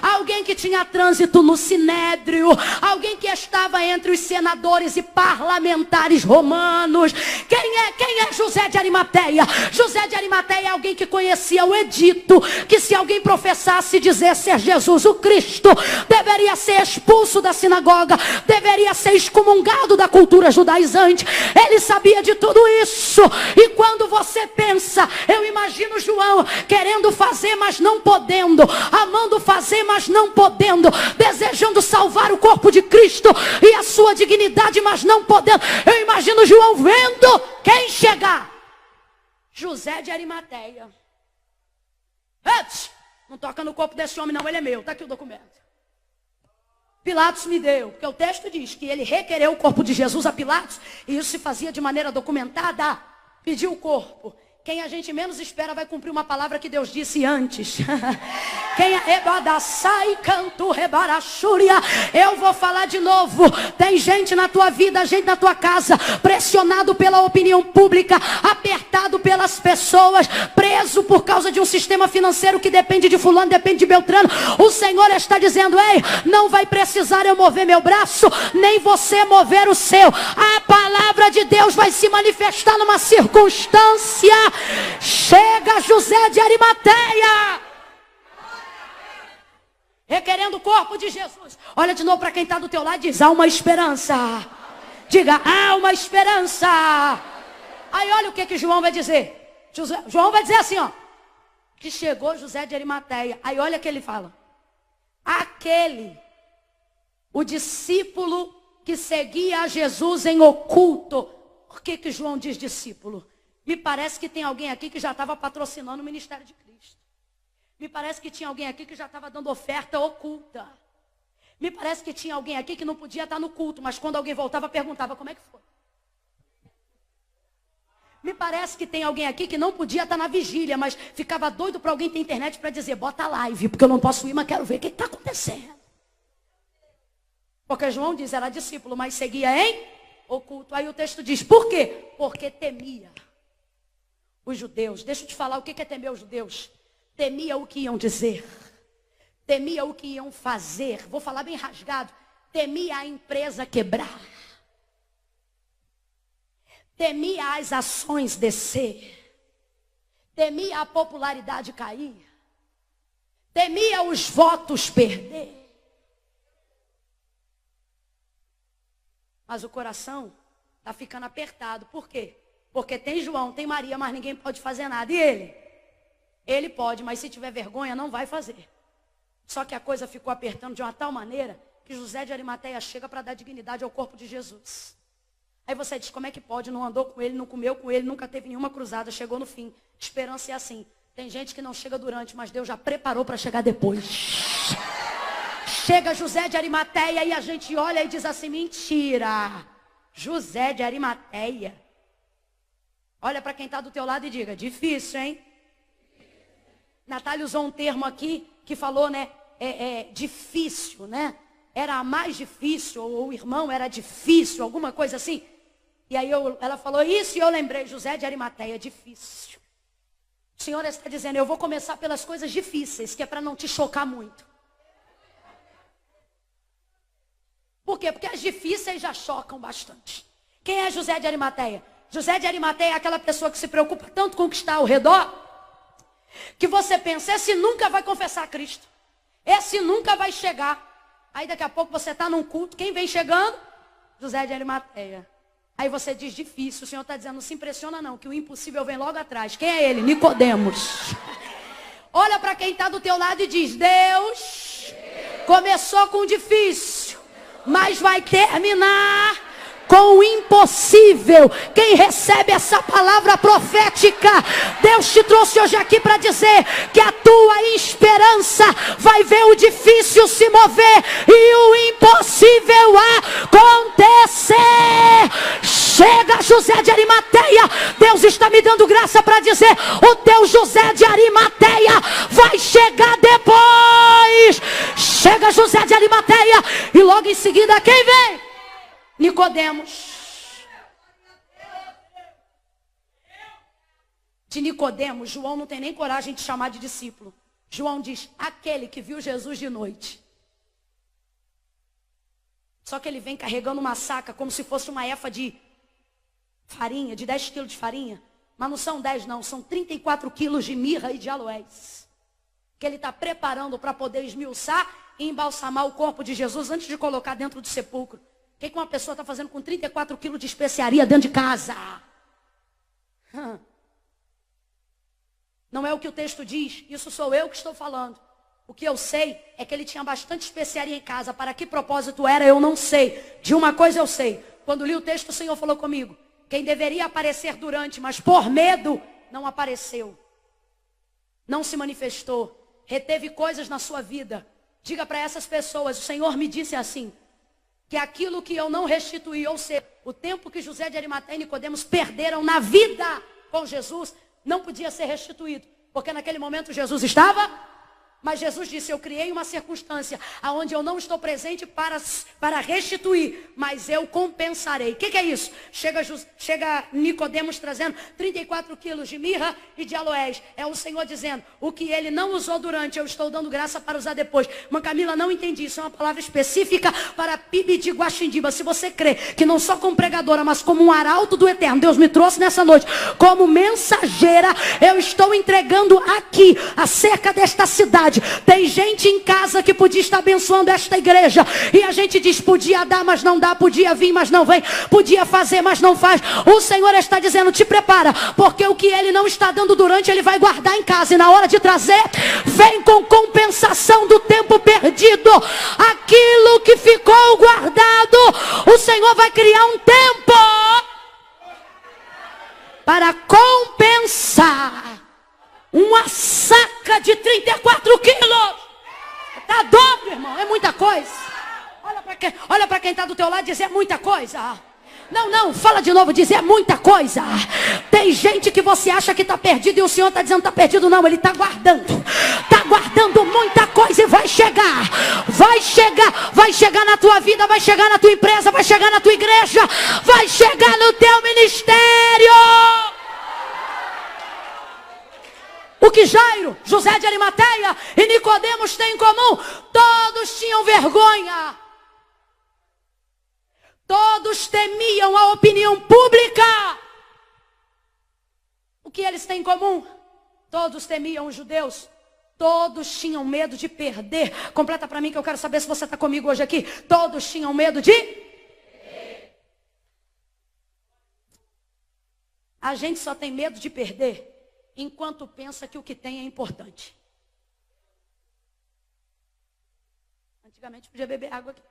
alguém que tinha trânsito no sinédrio, alguém que estava entre os senadores e parlamentares romanos. Quem é José de Arimateia? José de Arimateia é alguém que conhecia o edito, que se alguém professasse dizer ser Jesus o Cristo, deveria ser expulso da sinagoga, deveria ser excomungado da cultura judaizante. Ele sabia de tudo isso. E quando você pensa, eu imagino João querendo fazer, mas não podendo, amando fazer, mas não podendo, desejando salvar o corpo de Cristo e a sua dignidade, mas não podendo. Eu imagino João vendo quem chegar. José de Arimateia. Não toca no corpo desse homem não, ele é meu, está aqui o documento. Pilatos me deu, porque o texto diz que ele requereu o corpo de Jesus a Pilatos, e isso se fazia de maneira documentada. Pediu o corpo. Quem a gente menos espera vai cumprir uma palavra que Deus disse antes. Eu vou falar de novo. Tem gente na tua vida, gente na tua casa, pressionado pela opinião pública, apertado pelas pessoas, preso por causa de um sistema financeiro que depende de fulano, depende de Beltrano. O Senhor está dizendo: ei, não vai precisar eu mover meu braço, nem você mover o seu. A palavra de Deus vai se manifestar numa circunstância. Chega José de Arimateia, requerendo o corpo de Jesus. Olha de novo para quem está do teu lado e diz: há uma esperança. Diga: há uma esperança. Aí olha o que João vai dizer. João vai dizer assim, ó, que chegou José de Arimateia. Aí olha o que ele fala: aquele, o discípulo que seguia a Jesus em oculto. Por que João diz discípulo? Me parece que tem alguém aqui que já estava patrocinando o ministério de Cristo. Me parece que tinha alguém aqui que já estava dando oferta oculta. Me parece que tinha alguém aqui que não podia estar no culto, mas quando alguém voltava, perguntava: como é que foi? Me parece que tem alguém aqui que não podia estar na vigília, mas ficava doido para alguém ter internet para dizer: bota live, porque eu não posso ir, mas quero ver o que está acontecendo. Porque João diz: era discípulo, mas seguia em oculto. Aí o texto diz: por quê? Porque temia os judeus. Deixa eu te falar o que é temer os judeus. Temia o que iam dizer. Temia o que iam fazer. Vou falar bem rasgado. Temia a empresa quebrar. Temia as ações descer. Temia a popularidade cair. Temia os votos perder. Mas o coração está ficando apertado. Por quê? Porque tem João, tem Maria, mas ninguém pode fazer nada. E ele? Ele pode, mas se tiver vergonha, não vai fazer. Só que a coisa ficou apertando de uma tal maneira que José de Arimateia chega para dar dignidade ao corpo de Jesus. Aí você diz: como é que pode? Não andou com ele, não comeu com ele, nunca teve nenhuma cruzada, chegou no fim. Esperança é assim. Tem gente que não chega durante, mas Deus já preparou para chegar depois. Chega José de Arimateia e a gente olha e diz assim: mentira. José de Arimateia. Olha para quem está do teu lado e diga: difícil, hein? Natália usou um termo aqui que falou, né? Difícil, né? Era a mais difícil, ou o irmão era difícil, alguma coisa assim. E aí ela falou isso e eu lembrei: José de Arimateia, difícil. O Senhor está dizendo: eu vou começar pelas coisas difíceis, que é para não te chocar muito. Por quê? Porque as difíceis já chocam bastante. Quem é José de Arimateia? José de Arimateia é aquela pessoa que se preocupa tanto com o que está ao redor, que você pensa: esse nunca vai confessar Cristo. Esse nunca vai chegar. Aí daqui a pouco você está num culto, quem vem chegando? José de Arimateia. Aí você diz: difícil. O Senhor está dizendo: não se impressiona não, que o impossível vem logo atrás. Quem é ele? Nicodemos. Olha para quem está do teu lado e diz: Deus começou com difícil, mas vai terminar com o impossível. Quem recebe essa palavra profética, Deus te trouxe hoje aqui para dizer que a tua esperança vai ver o difícil se mover e o impossível acontecer. Chega José de Arimateia. Deus está me dando graça para dizer: o teu José de Arimateia vai chegar depois. Chega José de Arimateia e logo em seguida quem vem? Nicodemos. De Nicodemos, João não tem nem coragem de chamar de discípulo. João diz: aquele que viu Jesus de noite. Só que ele vem carregando uma saca como se fosse uma efa de farinha, de 10 quilos de farinha. Mas não são 10 não, são 34 quilos de mirra e de aloés. Que ele está preparando para poder esmiuçar e embalsamar o corpo de Jesus antes de colocar dentro do sepulcro. O que uma pessoa está fazendo com 34 quilos de especiaria dentro de casa? Não é o que o texto diz, isso sou eu que estou falando. O que eu sei é que ele tinha bastante especiaria em casa. Para que propósito era, eu não sei. De uma coisa eu sei. Quando li o texto, o Senhor falou comigo: quem deveria aparecer durante, mas por medo, não apareceu. Não se manifestou. Reteve coisas na sua vida. Diga para essas pessoas: o Senhor me disse assim, que aquilo que eu não restituí, ou seja, o tempo que José de Arimateia e Nicodemos perderam na vida com Jesus, não podia ser restituído, porque naquele momento Jesus estava... Mas Jesus disse, eu criei uma circunstância onde eu não estou presente para restituir, mas eu compensarei. O que é isso? Chega Nicodemos trazendo 34 quilos de mirra e de aloés. É o Senhor dizendo, o que ele não usou durante, eu estou dando graça para usar depois. Mãe Camila, não entendi, isso é uma palavra específica para PIB de Guaxindiba. Se você crê que não só como pregadora, mas como um arauto do eterno, Deus me trouxe nessa noite, como mensageira, eu estou entregando aqui, acerca desta cidade. Tem gente em casa que podia estar abençoando esta igreja. E a gente diz, podia dar, mas não dá. Podia vir, mas não vem. Podia fazer, mas não faz. O Senhor está dizendo, te prepara. Porque o que Ele não está dando durante, Ele vai guardar em casa. E na hora de trazer, vem com compensação do tempo perdido. Aquilo que ficou guardado, o Senhor vai criar um tempo para compensar. Uma saca de 34 quilos. Tá dobro, irmão. É muita coisa. Olha para quem está do teu lado e diz, é muita coisa. Não, fala de novo, diz, é muita coisa. Tem gente que você acha que está perdido e o Senhor está dizendo que está perdido. Não, Ele está guardando. Está guardando muita coisa e vai chegar. Vai chegar na tua vida, vai chegar na tua empresa, vai chegar na tua igreja, vai chegar no teu ministério. O que Jairo, José de Arimateia e Nicodemos têm em comum? Todos tinham vergonha. Todos temiam a opinião pública. O que eles têm em comum? Todos temiam os judeus. Todos tinham medo de perder. Completa para mim que eu quero saber se você está comigo hoje aqui. Todos tinham medo de... A gente só tem medo de perder enquanto pensa que o que tem é importante. Antigamente podia beber água aqui.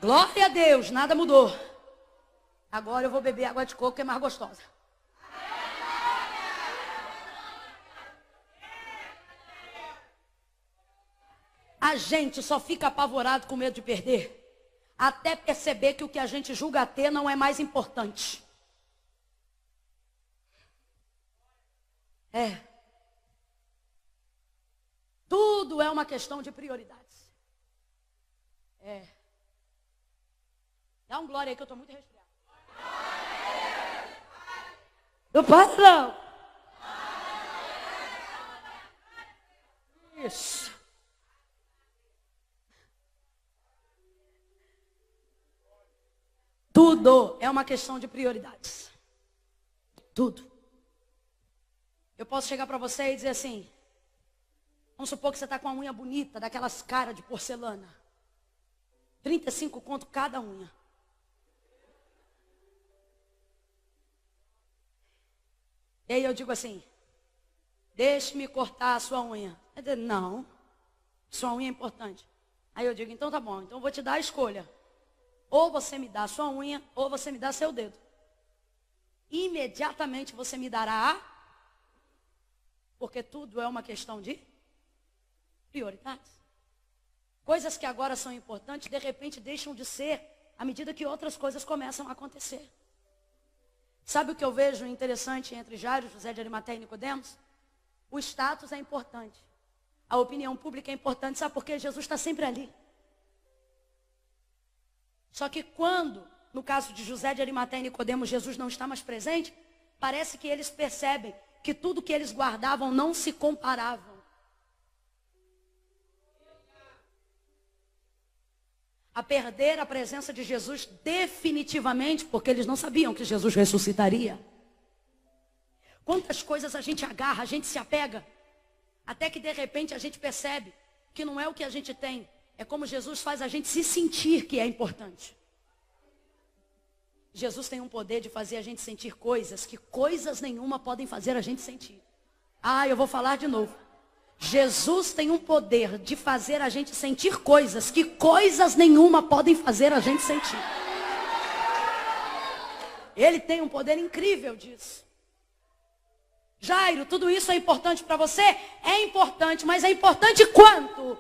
Glória a Deus, nada mudou. Agora eu vou beber água de coco que é mais gostosa. A gente só fica apavorado com medo de perder, até perceber que o que a gente julga ter não é mais importante. Tudo é uma questão de prioridades. Dá um glória aí que eu estou muito resfriado. Não para não. Isso. Tudo é uma questão de prioridades. Tudo. Eu posso chegar para você e dizer assim, vamos supor que você está com uma unha bonita, daquelas caras de porcelana. 35 conto cada unha. E aí eu digo assim, deixe-me cortar a sua unha. Eu digo, não, sua unha é importante. Aí eu digo, então tá bom, então eu vou te dar a escolha. Ou você me dá a sua unha, ou você me dá seu dedo. Imediatamente você me dará porque tudo é uma questão de prioridades. Coisas que agora são importantes, de repente deixam de ser, à medida que outras coisas começam a acontecer. Sabe o que eu vejo interessante entre Jairo, José de Arimateia e Nicodemos? O status é importante. A opinião pública é importante, sabe por quê? Jesus está sempre ali. Só que quando, no caso de José de Arimateia e Nicodemos, Jesus não está mais presente, parece que eles percebem que tudo que eles guardavam não se comparavam. A perder a presença de Jesus definitivamente, porque eles não sabiam que Jesus ressuscitaria. Quantas coisas a gente agarra, a gente se apega, até que de repente a gente percebe que não é o que a gente tem, é como Jesus faz a gente se sentir que é importante. Jesus tem um poder de fazer a gente sentir coisas que coisas nenhuma podem fazer a gente sentir. Eu vou falar de novo. Jesus tem um poder de fazer a gente sentir coisas que coisas nenhuma podem fazer a gente sentir. Ele tem um poder incrível disso. Jairo, tudo isso é importante para você? É importante, mas é importante quanto?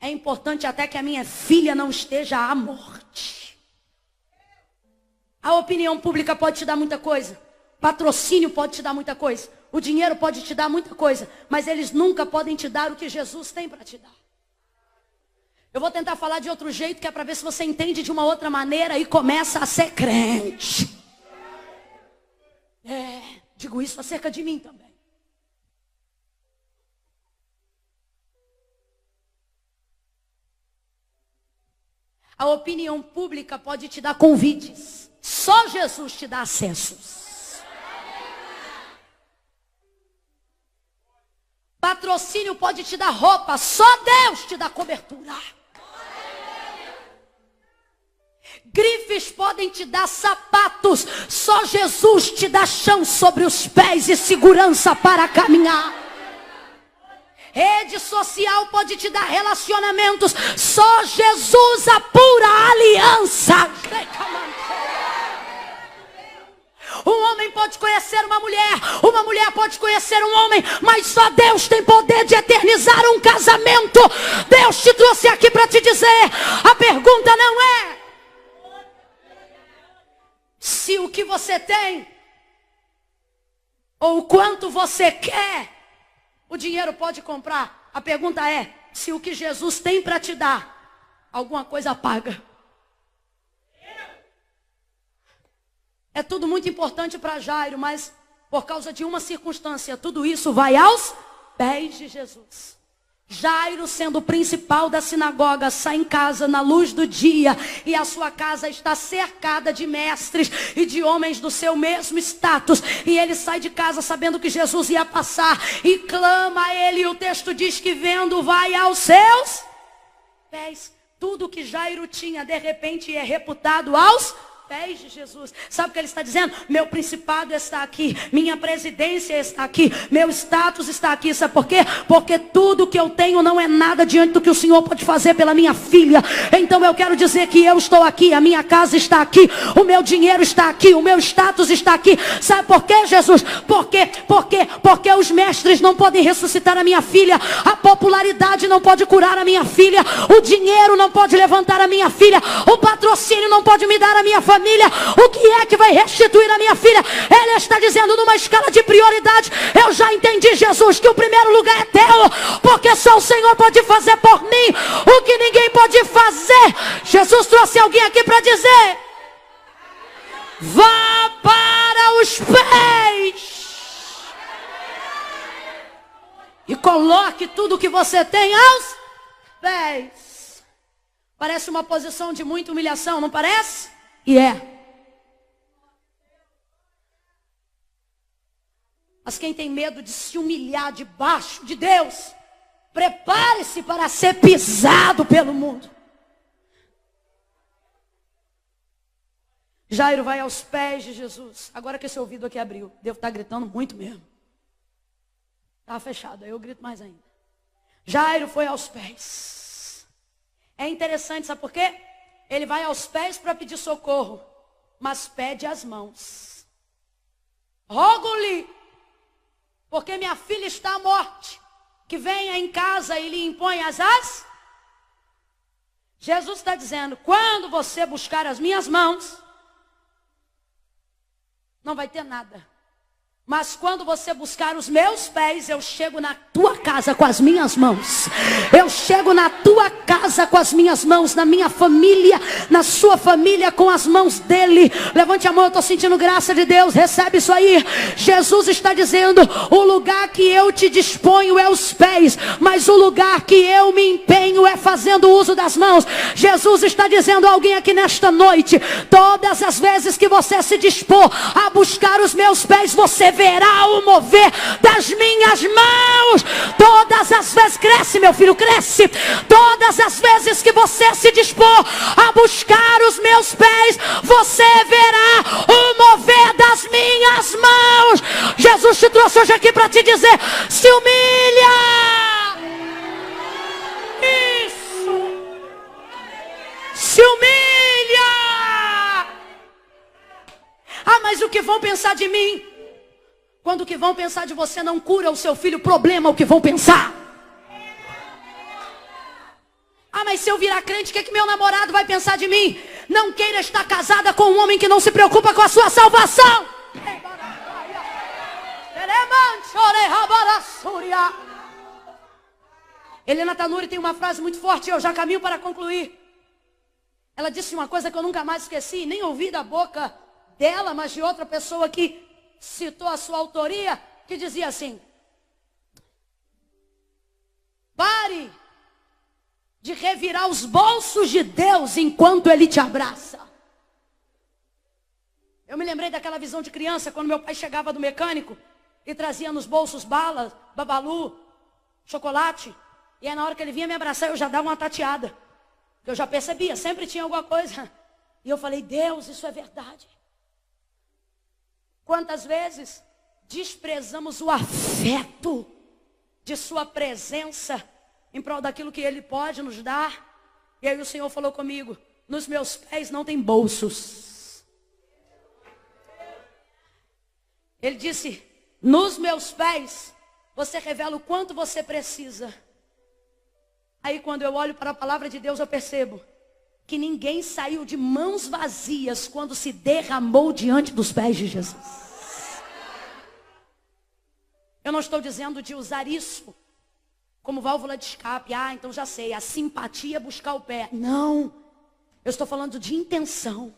É importante até que a minha filha não esteja à morte. A opinião pública pode te dar muita coisa. Patrocínio pode te dar muita coisa. O dinheiro pode te dar muita coisa. Mas eles nunca podem te dar o que Jesus tem para te dar. Eu vou tentar falar de outro jeito, que é para ver se você entende de uma outra maneira e começa a ser crente. Digo isso acerca de mim também. A opinião pública pode te dar convites. Só Jesus te dá acessos. Patrocínio pode te dar roupa. Só Deus te dá cobertura. Grifes podem te dar sapatos. Só Jesus te dá chão sobre os pés e segurança para caminhar. Rede social pode te dar relacionamentos. Só Jesus a pura aliança. Um homem pode conhecer uma mulher pode conhecer um homem, mas só Deus tem poder de eternizar um casamento. Deus te trouxe aqui para te dizer, a pergunta não é se o que você tem ou o quanto você quer o dinheiro pode comprar. A pergunta é se o que Jesus tem para te dar alguma coisa paga. É tudo muito importante para Jairo, mas por causa de uma circunstância, tudo isso vai aos pés de Jesus. Jairo, sendo o principal da sinagoga, sai em casa na luz do dia e a sua casa está cercada de mestres e de homens do seu mesmo status. E ele sai de casa sabendo que Jesus ia passar e clama a ele. E o texto diz que vendo vai aos seus pés. Tudo que Jairo tinha de repente é reputado aos pés de Jesus. Sabe o que ele está dizendo? Meu principado está aqui, minha presidência está aqui, meu status está aqui. Sabe por quê? Porque tudo que eu tenho não é nada diante do que o Senhor pode fazer pela minha filha. Então eu quero dizer que eu estou aqui, a minha casa está aqui, o meu dinheiro está aqui, o meu status está aqui. Sabe por quê, Jesus? Porque os mestres não podem ressuscitar a minha filha, a popularidade não pode curar a minha filha, o dinheiro não pode levantar a minha filha, o patrocínio não pode me dar a minha família. O que é que vai restituir a minha filha? Ele está dizendo numa escala de prioridade. Eu já entendi, Jesus, que o primeiro lugar é teu, porque só o Senhor pode fazer por mim o que ninguém pode fazer. Jesus trouxe alguém aqui para dizer: vá para os pés e coloque tudo que você tem aos pés. Parece uma posição de muita humilhação, não parece? E Mas quem tem medo de se humilhar debaixo de Deus, prepare-se para ser pisado pelo mundo. Jairo vai aos pés de Jesus. Agora que esse ouvido aqui abriu, devo estar gritando muito mesmo. Estava fechado, aí eu grito mais ainda. Jairo foi aos pés. É interessante, sabe por quê? Ele vai aos pés para pedir socorro, mas pede as mãos. Rogo-lhe, porque minha filha está à morte, que venha em casa e lhe impõe as asas. Jesus está dizendo, quando você buscar as minhas mãos, não vai ter nada. Mas quando você buscar os meus pés, eu chego na tua casa com as minhas mãos. Eu chego na tua casa com as minhas mãos, na minha família, na sua família com as mãos dele. Levante a mão, eu estou sentindo graça de Deus, recebe isso aí. Jesus está dizendo, o lugar que eu te disponho é os pés, mas o lugar que eu me empenho é fazendo uso das mãos. Jesus está dizendo a alguém aqui nesta noite, todas as vezes que você se dispor a buscar os meus pés, você verá o mover das minhas mãos. Todas as vezes, cresce meu filho, cresce. Todas as vezes que você se dispor a buscar os meus pés, você verá o mover das minhas mãos. Jesus te trouxe hoje aqui para te dizer, se humilha. Isso. Se humilha. Ah, mas o que vão pensar de mim? Quando o que vão pensar de você não cura o seu filho, o problema é o que vão pensar. Ah, mas se eu virar crente, o que é que meu namorado vai pensar de mim? Não queira estar casada com um homem que não se preocupa com a sua salvação. Helena Tanuri tem uma frase muito forte, eu já caminho para concluir. Ela disse uma coisa que eu nunca mais esqueci, nem ouvi da boca dela, mas de outra pessoa que citou a sua autoria, que dizia assim: pare de revirar os bolsos de Deus enquanto Ele te abraça. Eu me lembrei daquela visão de criança, quando meu pai chegava do mecânico e trazia nos bolsos balas, babalu, chocolate. E aí na hora que ele vinha me abraçar, eu já dava uma tateada. Eu já percebia, sempre tinha alguma coisa. E eu falei, Deus, isso é verdade. Quantas vezes desprezamos o afeto de sua presença em prol daquilo que Ele pode nos dar. E aí o Senhor falou comigo, nos meus pés não tem bolsos. Ele disse, nos meus pés você revela o quanto você precisa. Aí quando eu olho para a palavra de Deus, eu percebo que ninguém saiu de mãos vazias quando se derramou diante dos pés de Jesus. Eu não estou dizendo de usar isso como válvula de escape. Ah, então já sei, a simpatia é buscar o pé. Não, eu estou falando de intenção.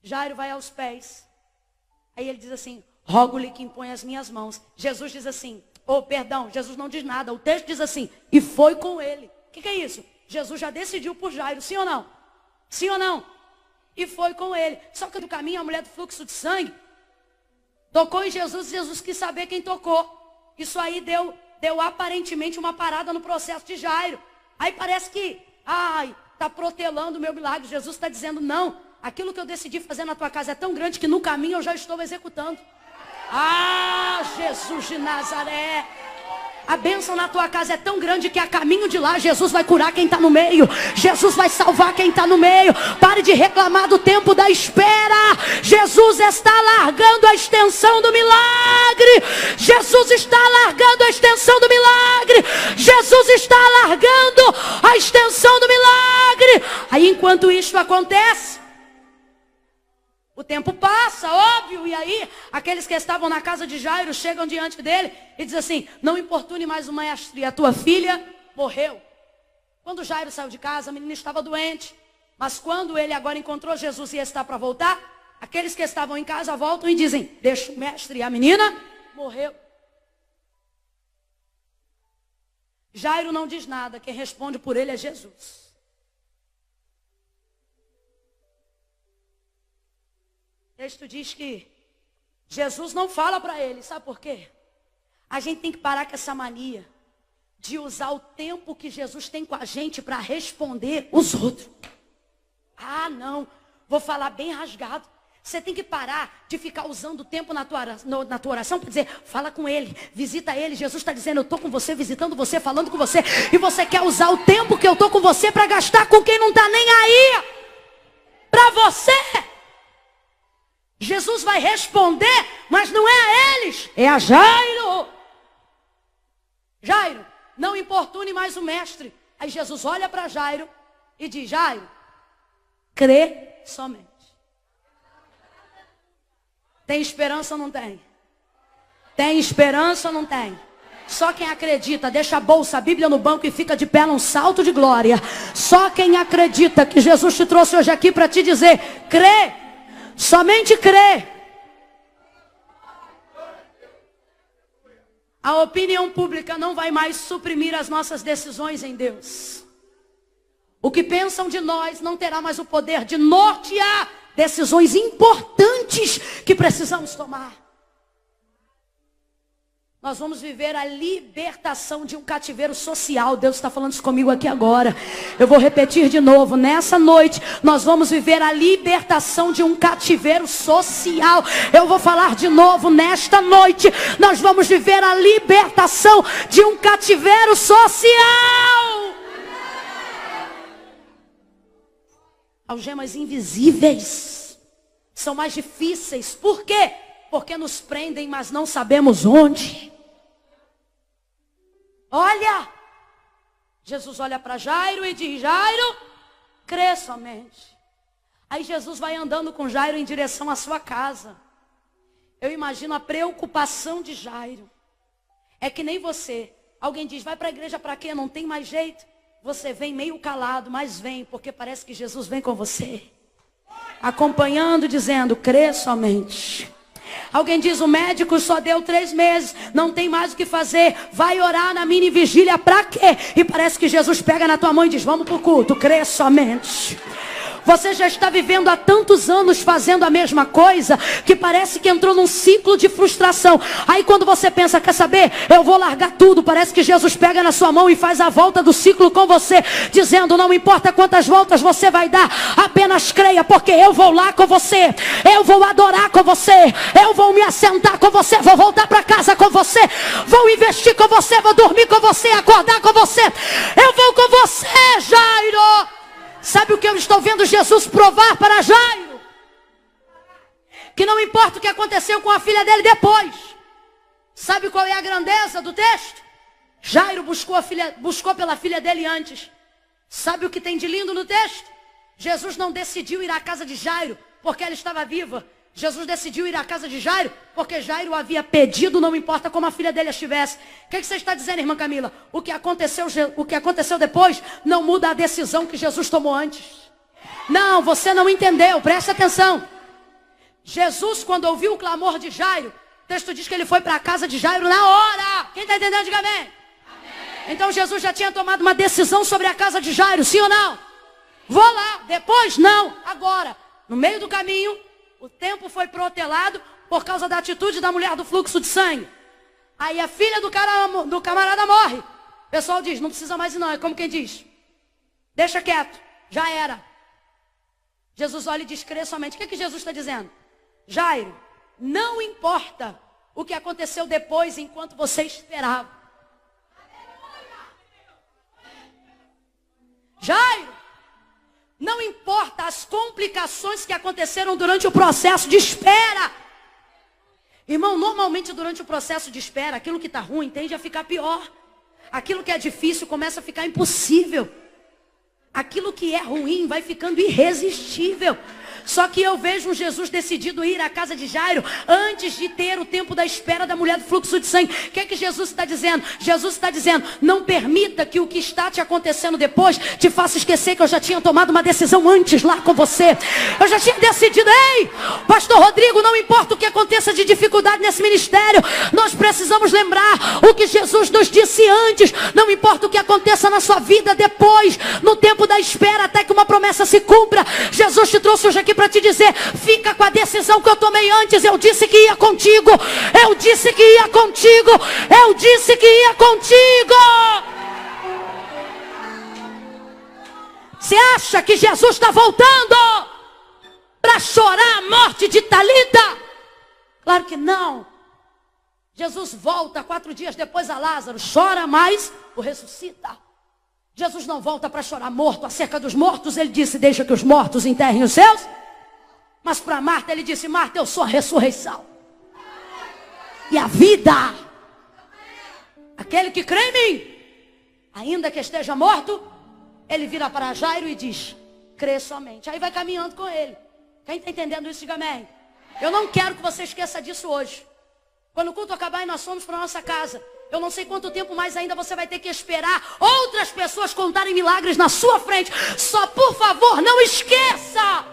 Jairo vai aos pés. Aí ele diz assim, rogo-lhe que imponha as minhas mãos. Jesus diz assim, Jesus não diz nada. O texto diz assim, e foi com ele. O que é isso? Jesus já decidiu por Jairo, sim ou não? Sim ou não? E foi com ele. Só que no caminho a mulher do fluxo de sangue tocou em Jesus e Jesus quis saber quem tocou. Isso aí deu aparentemente uma parada no processo de Jairo. Aí parece que, está protelando o meu milagre. Jesus está dizendo, não, aquilo que eu decidi fazer na tua casa é tão grande que no caminho eu já estou executando. Jesus de Nazaré. A bênção na tua casa é tão grande que a caminho de lá Jesus vai curar quem está no meio. Jesus vai salvar quem está no meio. Pare de reclamar do tempo da espera. Jesus está alargando a extensão do milagre. Jesus está alargando a extensão do milagre. Jesus está alargando a extensão do milagre. Aí enquanto isso acontece, o tempo passa, óbvio, e aí aqueles que estavam na casa de Jairo chegam diante dele e dizem assim, não importune mais o mestre, a tua filha morreu. Quando Jairo saiu de casa, a menina estava doente, mas quando ele agora encontrou Jesus e está para voltar, aqueles que estavam em casa voltam e dizem, deixa o mestre, e a menina morreu. Jairo não diz nada, quem responde por ele é Jesus. O texto diz que Jesus não fala para ele, sabe por quê? A gente tem que parar com essa mania de usar o tempo que Jesus tem com a gente para responder os outros. Não, vou falar bem rasgado. Você tem que parar de ficar usando o tempo na tua oração para dizer, fala com ele, visita ele. Jesus está dizendo, eu estou com você, visitando você, falando com você. E você quer usar o tempo que eu estou com você para gastar com quem não está nem aí para você. Jesus vai responder, mas não é a eles, é a Jairo. Jairo, não importune mais o mestre. Aí Jesus olha para Jairo e diz, Jairo, crê somente. Tem esperança ou não tem? Tem esperança ou não tem? Só quem acredita, deixa a bolsa, a Bíblia no banco e fica de pé num salto de glória. Só quem acredita que Jesus te trouxe hoje aqui para te dizer, crê. Somente crê. A opinião pública não vai mais suprimir as nossas decisões em Deus. O que pensam de nós não terá mais o poder de nortear decisões importantes que precisamos tomar. Nós vamos viver a libertação de um cativeiro social. Deus está falando isso comigo aqui agora. Eu vou repetir de novo. Nessa noite, nós vamos viver a libertação de um cativeiro social. Eu vou falar de novo. Nesta noite, nós vamos viver a libertação de um cativeiro social. Algemas invisíveis são mais difíceis. Por quê? Porque nos prendem, mas não sabemos onde. Olha, Jesus olha para Jairo e diz: Jairo, crê somente. Aí Jesus vai andando com Jairo em direção à sua casa. Eu imagino a preocupação de Jairo. É que nem você. Alguém diz: vai para a igreja para quê? Não tem mais jeito. Você vem meio calado, mas vem, porque parece que Jesus vem com você. Acompanhando, dizendo: crê somente. Alguém diz: o médico só deu 3 meses, não tem mais o que fazer, vai orar na mini vigília para quê? E parece que Jesus pega na tua mão e diz: vamos para o culto, crê somente. Você já está vivendo há tantos anos fazendo a mesma coisa, que parece que entrou num ciclo de frustração. Aí quando você pensa: quer saber, eu vou largar tudo, parece que Jesus pega na sua mão e faz a volta do ciclo com você, dizendo: não importa quantas voltas você vai dar, apenas creia, porque eu vou lá com você, eu vou adorar com você, eu vou me assentar com você, vou voltar para casa com você, vou investir com você, vou dormir com você, acordar com você, eu vou com você, Jairo. Sabe o que eu estou vendo Jesus provar para Jairo? Que não importa o que aconteceu com a filha dele depois. Sabe qual é a grandeza do texto? Jairo buscou pela filha dele antes. Sabe o que tem de lindo no texto? Jesus não decidiu ir à casa de Jairo porque ela estava viva. Jesus decidiu ir à casa de Jairo porque Jairo havia pedido, não importa como a filha dele estivesse. O que você está dizendo, irmã Camila? O que aconteceu depois não muda a decisão que Jesus tomou antes. Não, você não entendeu, preste atenção. Jesus, quando ouviu o clamor de Jairo, o texto diz que ele foi para a casa de Jairo na hora. Quem está entendendo, diga amém. Então Jesus já tinha tomado uma decisão sobre a casa de Jairo, sim ou não? Vou lá, depois não, agora. No meio do caminho, o tempo foi protelado por causa da atitude da mulher do fluxo de sangue. Aí a filha do camarada morre. O pessoal diz: não precisa mais ir não. É como quem diz: deixa quieto, já era. Jesus olha e diz: crê somente. O que Jesus está dizendo? Jairo, não importa o que aconteceu depois enquanto você esperava. Jairo, não importa as complicações que aconteceram durante o processo de espera. Irmão, normalmente durante o processo de espera, aquilo que está ruim tende a ficar pior. Aquilo que é difícil começa a ficar impossível. Aquilo que é ruim vai ficando irresistível. Só que eu vejo um Jesus decidido ir à casa de Jairo antes de ter o tempo da espera da mulher do fluxo de sangue. O que é que Jesus está dizendo? Jesus está dizendo: não permita que o que está te acontecendo depois te faça esquecer que eu já tinha tomado uma decisão antes lá com você. Eu já tinha decidido: ei, pastor Rodrigo, não importa o que aconteça de dificuldade nesse ministério, nós precisamos lembrar o que Jesus nos disse antes. Não importa o que aconteça na sua vida depois, no tempo da espera até que uma promessa se cumpra. Jesus te trouxe hoje aqui para te dizer: fica com a decisão que eu tomei antes. Eu disse que ia contigo. Eu disse que ia contigo. Eu disse que ia contigo. Você acha que Jesus está voltando para chorar a morte de Talita? Claro que não. Jesus volta 4 dias depois a Lázaro. Chora, mas o ressuscita. Jesus não volta para chorar morto acerca dos mortos. Ele disse: deixa que os mortos enterrem os seus. Mas para Marta ele disse: Marta, eu sou a ressurreição e a vida. Aquele que crê em mim, ainda que esteja morto, ele vira para Jairo e diz: crê somente. Aí vai caminhando com ele. Quem está entendendo isso, diga amém. Eu não quero que você esqueça disso hoje. Quando o culto acabar e nós fomos para a nossa casa, eu não sei quanto tempo mais ainda você vai ter que esperar outras pessoas contarem milagres na sua frente. Só por favor, não esqueça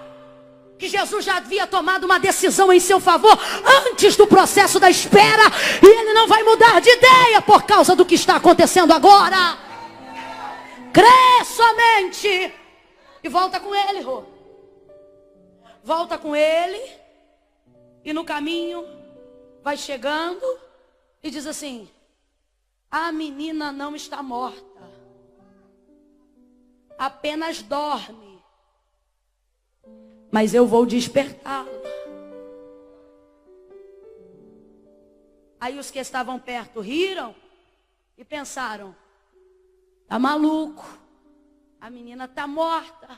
que Jesus já havia tomado uma decisão em seu favor antes do processo da espera. E ele não vai mudar de ideia por causa do que está acontecendo agora. Crê somente. E volta com ele, Rô. Volta com ele. E no caminho vai chegando e diz assim: a menina não está morta, apenas dorme, mas eu vou despertá-la. Aí os que estavam perto riram e pensaram: tá maluco, a menina está morta.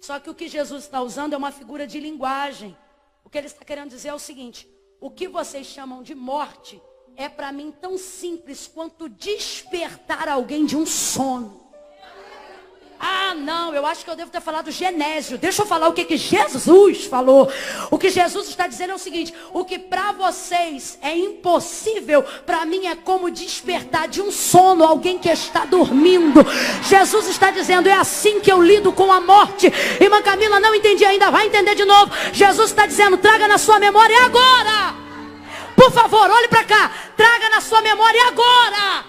Só que o que Jesus está usando é uma figura de linguagem. O que ele está querendo dizer é o seguinte: o que vocês chamam de morte é para mim tão simples quanto despertar alguém de um sono. Ah, não, eu acho que eu devo ter falado Genésio. Deixa eu falar o que Jesus falou. O que Jesus está dizendo é o seguinte: o que para vocês é impossível, para mim é como despertar de um sono alguém que está dormindo. Jesus está dizendo, é assim que eu lido com a morte. Irmã Camila não entendi ainda, vai entender de novo. Jesus está dizendo, traga na sua memória agora. Por favor, olhe para cá. Traga na sua memória agora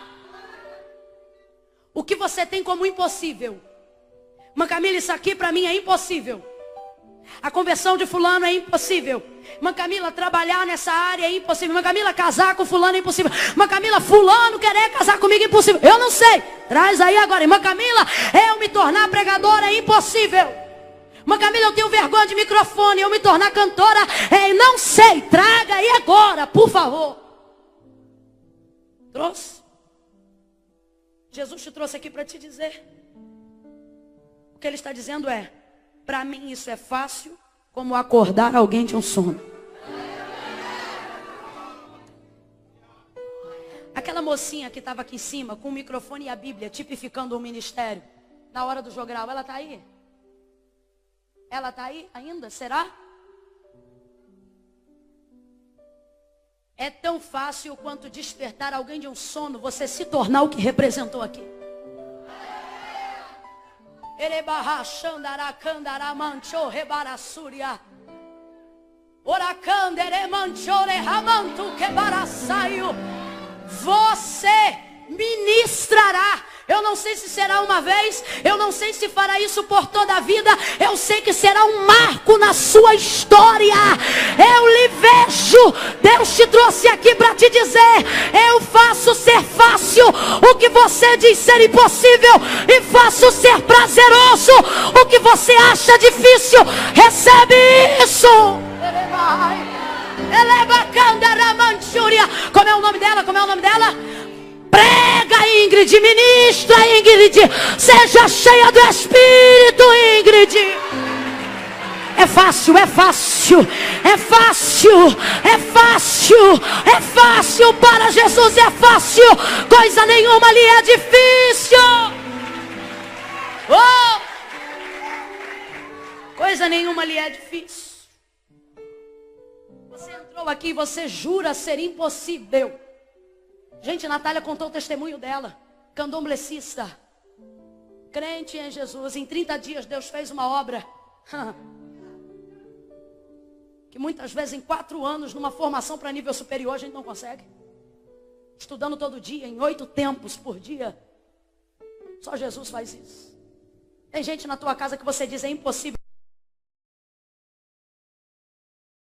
o que você tem como impossível. Irmã Camila, isso aqui para mim é impossível. A conversão de fulano é impossível. Irmã Camila, trabalhar nessa área é impossível. Irmã Camila, casar com fulano é impossível. Irmã Camila, fulano querer casar comigo é impossível. Eu não sei. Traz aí agora. Irmã Camila, eu me tornar pregadora é impossível. Irmã Camila, eu tenho vergonha de microfone. Eu me tornar cantora não sei. Traga aí agora, por favor. Trouxe? Jesus te trouxe aqui para te dizer. O que ele está dizendo é, para mim isso é fácil como acordar alguém de um sono. Aquela mocinha que estava aqui em cima com o microfone e a Bíblia tipificando o ministério na hora do jogral, ela está aí? Ela está aí ainda? Será? É tão fácil quanto despertar alguém de um sono, você se tornar o que representou aqui. Você ministrará. Eu não sei se será uma vez, eu não sei se fará isso por toda a vida. Eu sei que será um marco na sua história. Eu lhe vejo. Deus te trouxe aqui para te dizer, eu faço ser fácil o que você diz ser impossível, e faço ser prazeroso o que você acha difícil. Recebe isso. Como é o nome dela? Como é o nome dela? Prega, Ingrid, ministra, Ingrid. Seja cheia do Espírito, Ingrid. É fácil, é fácil, é fácil, é fácil, é fácil para Jesus, é fácil. Coisa nenhuma lhe é difícil. Oh! Coisa nenhuma lhe é difícil. Você entrou aqui e você jura ser impossível. Gente, Natália contou o testemunho dela. Candomblessista. Crente em Jesus. Em 30 dias Deus fez uma obra. Que muitas vezes em 4 anos, numa formação para nível superior, a gente não consegue. Estudando todo dia, em 8 tempos por dia. Só Jesus faz isso. Tem gente na tua casa que você diz, é impossível.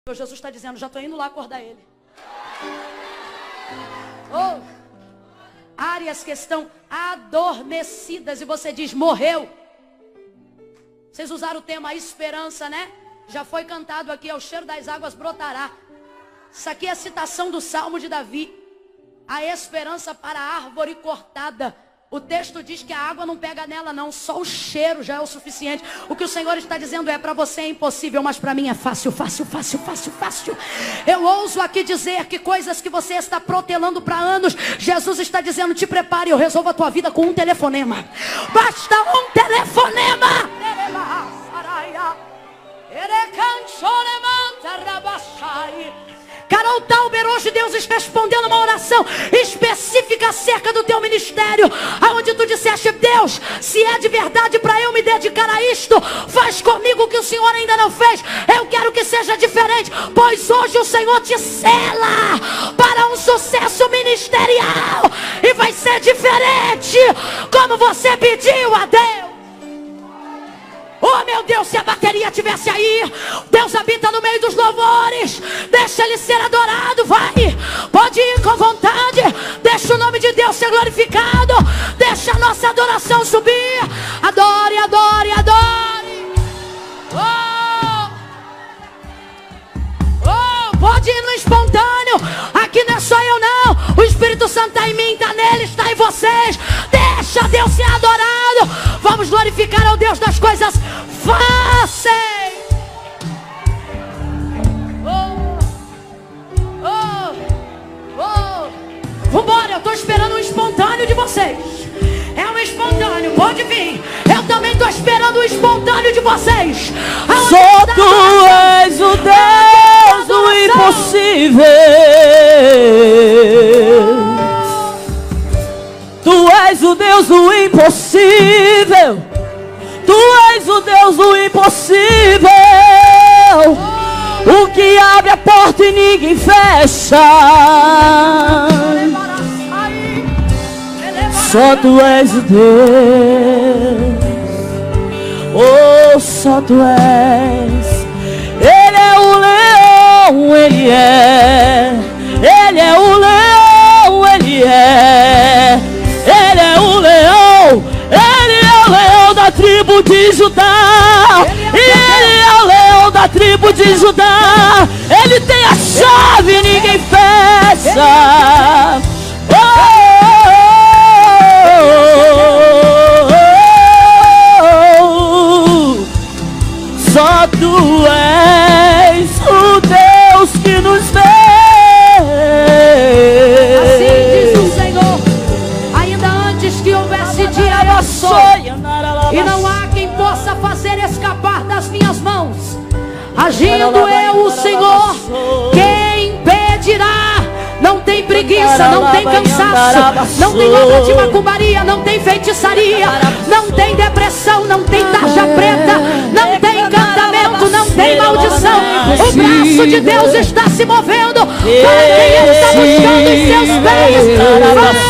Jesus está dizendo, já estou indo lá acordar ele. Oh, áreas que estão adormecidas e você diz, morreu. Vocês usaram o tema esperança, né? Já foi cantado aqui, ao cheiro das águas brotará. Isso aqui é a citação do Salmo de Davi. A esperança para a árvore cortada. O texto diz que a água não pega nela não, só o cheiro já é o suficiente. O que o Senhor está dizendo é, para você é impossível, mas para mim é fácil, fácil, fácil, fácil, fácil. Eu ouso aqui dizer que coisas que você está protelando para anos, Jesus está dizendo, te prepare, eu resolvo a tua vida com um telefonema. Basta um telefonema. Carol Tauber, hoje Deus está respondendo uma oração específica acerca do teu ministério, aonde tu disseste, Deus, se é de verdade para eu me dedicar a isto, faz comigo o que o Senhor ainda não fez. Eu quero que seja diferente, pois hoje o Senhor te sela para um sucesso ministerial, e vai ser diferente, como você pediu a Deus. Oh meu Deus, se a bateria estivesse aí, Deus habita no meio dos louvores. Deixa ele ser adorado, vai. Pode ir com vontade. Deixa o nome de Deus ser glorificado. Deixa a nossa adoração subir. Adore, adore, adore. Oh, pode ir no espontâneo. Aqui não é só eu não. O Espírito Santo está em mim, está nele, está em vocês. Deixa Deus ser adorado. Vamos glorificar ao Deus das coisas fáceis. Vambora, eu estou esperando um espontâneo de vocês. É um espontâneo, pode vir. Eu também estou esperando um espontâneo de vocês. Só tu és o Deus do impossível. Tu és o Deus do impossível. Tu és o Deus do impossível. O que abre a porta e ninguém fecha. Só tu és o Deus. Oh, só tu és. Ele é o leão, ele é. Ele é o leão, ele é. Ele é o leão. Ele é o leão da tribo de Judá. E ele é o leão da tribo de Judá. Ele tem a chave, ninguém fecha. Só tu és o Deus que nos vê. Assim diz o Senhor. Ainda antes que houvesse dia, eu sou. E não há quem possa fazer escapar das minhas mãos. Agindo eu, o Senhor, quem impedirá? Não tem preguiça, não tem cansaço, não tem obra de macumbaria, não tem feitiçaria, não tem depressão, não tem tarja preta, não tem encantamento, não tem maldição. O braço de Deus está se movendo para quem está buscando os seus pés.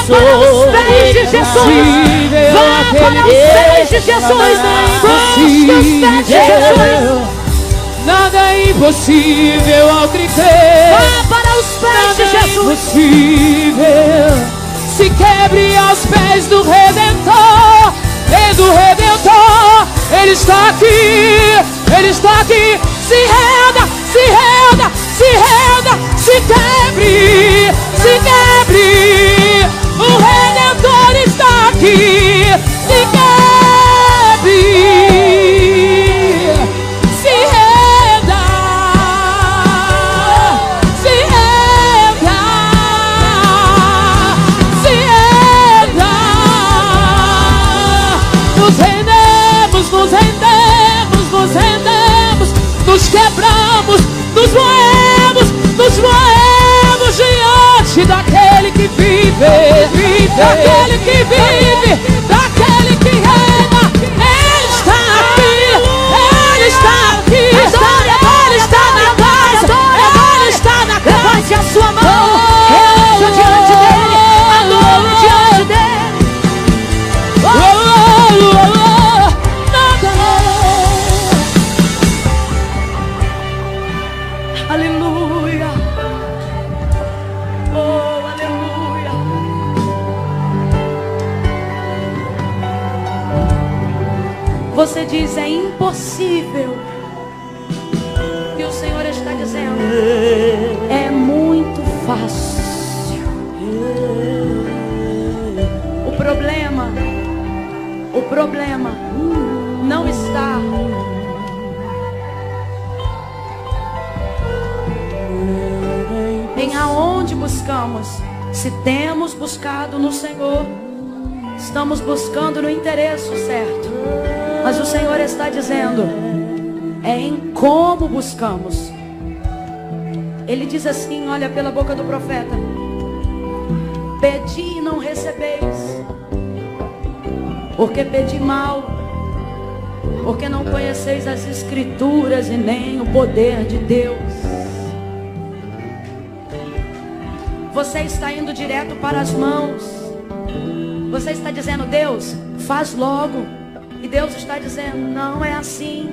Vá para os pés de Jesus. Vá para os pés de Jesus. Busque os pés de Jesus. Nada é impossível ao crer. Vá para os pés de Jesus. Impossível. Se quebre aos pés do Redentor. E do Redentor. Ele está aqui. Ele está aqui. Se renda, se renda, se renda. Se quebre, se quebre. O Redentor está aqui. Se quebre. Nos quebramos, nos moemos diante daquele que vive, daquele que vive, daquele que reina. Ele está aqui, ele está aqui, ele está na casa, ele está na casa. Levante a sua mão, relaxa diante dele, adore diante dele. Aleluia. Oh, aleluia. Você diz é impossível. E o Senhor está dizendo é muito fácil. O problema não está em aonde buscamos. Se temos buscado no Senhor, estamos buscando no endereço certo. Mas o Senhor está dizendo é em como buscamos. Ele diz assim, olha pela boca do profeta: pedi e não recebeis, porque pedi mal, porque não conheceis as escrituras e nem o poder de Deus. Você está indo direto para as mãos. Você está dizendo, Deus, faz logo. E Deus está dizendo, não é assim.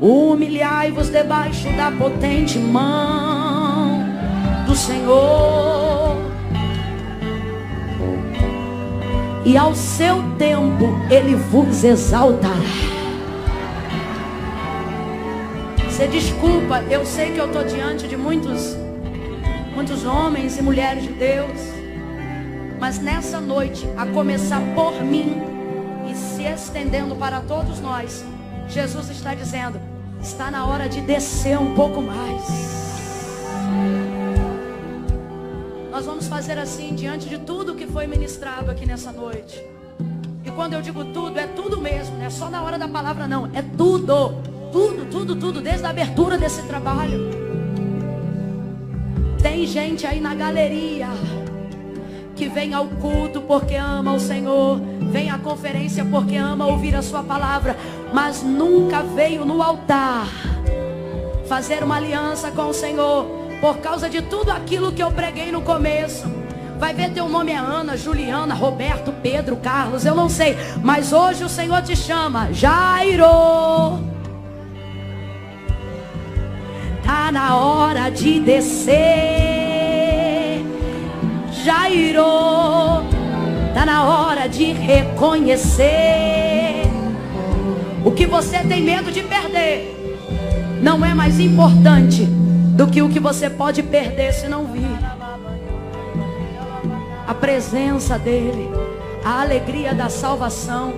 Humilhai-vos debaixo da potente mão do Senhor, e ao seu tempo Ele vos exaltará. Você desculpa, eu sei que eu estou diante de muitos homens e mulheres de Deus, mas nessa noite, a começar por mim, e se estendendo para todos nós. Jesus está dizendo: está na hora de descer um pouco mais. Nós vamos fazer assim diante de tudo que foi ministrado aqui nessa noite. E quando eu digo tudo, é tudo mesmo, não é só na hora da palavra não, é tudo, tudo, desde a abertura desse trabalho. Tem gente aí na galeria que vem ao culto porque ama o Senhor, vem à conferência porque ama ouvir a sua palavra, mas nunca veio no altar fazer uma aliança com o Senhor por causa de tudo aquilo que eu preguei no começo. Vai ver, teu nome é Ana, Juliana, Roberto, Pedro, Carlos, eu não sei, mas hoje o Senhor te chama Jairo. Tá na hora de descer, Jairo. Tá na hora de reconhecer. O que você tem medo de perder não é mais importante do que o que você pode perder se não vir. A presença dele, a alegria da salvação.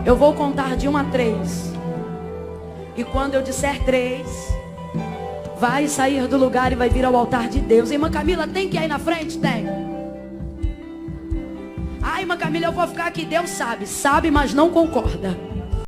Eu vou contar de 1 a 3. E quando eu disser 3, vai sair do lugar e vai vir ao altar de Deus. Irmã Camila, tem que ir aí na frente? Tem. Ai, irmã Camila, eu vou ficar aqui. Deus sabe, mas não concorda.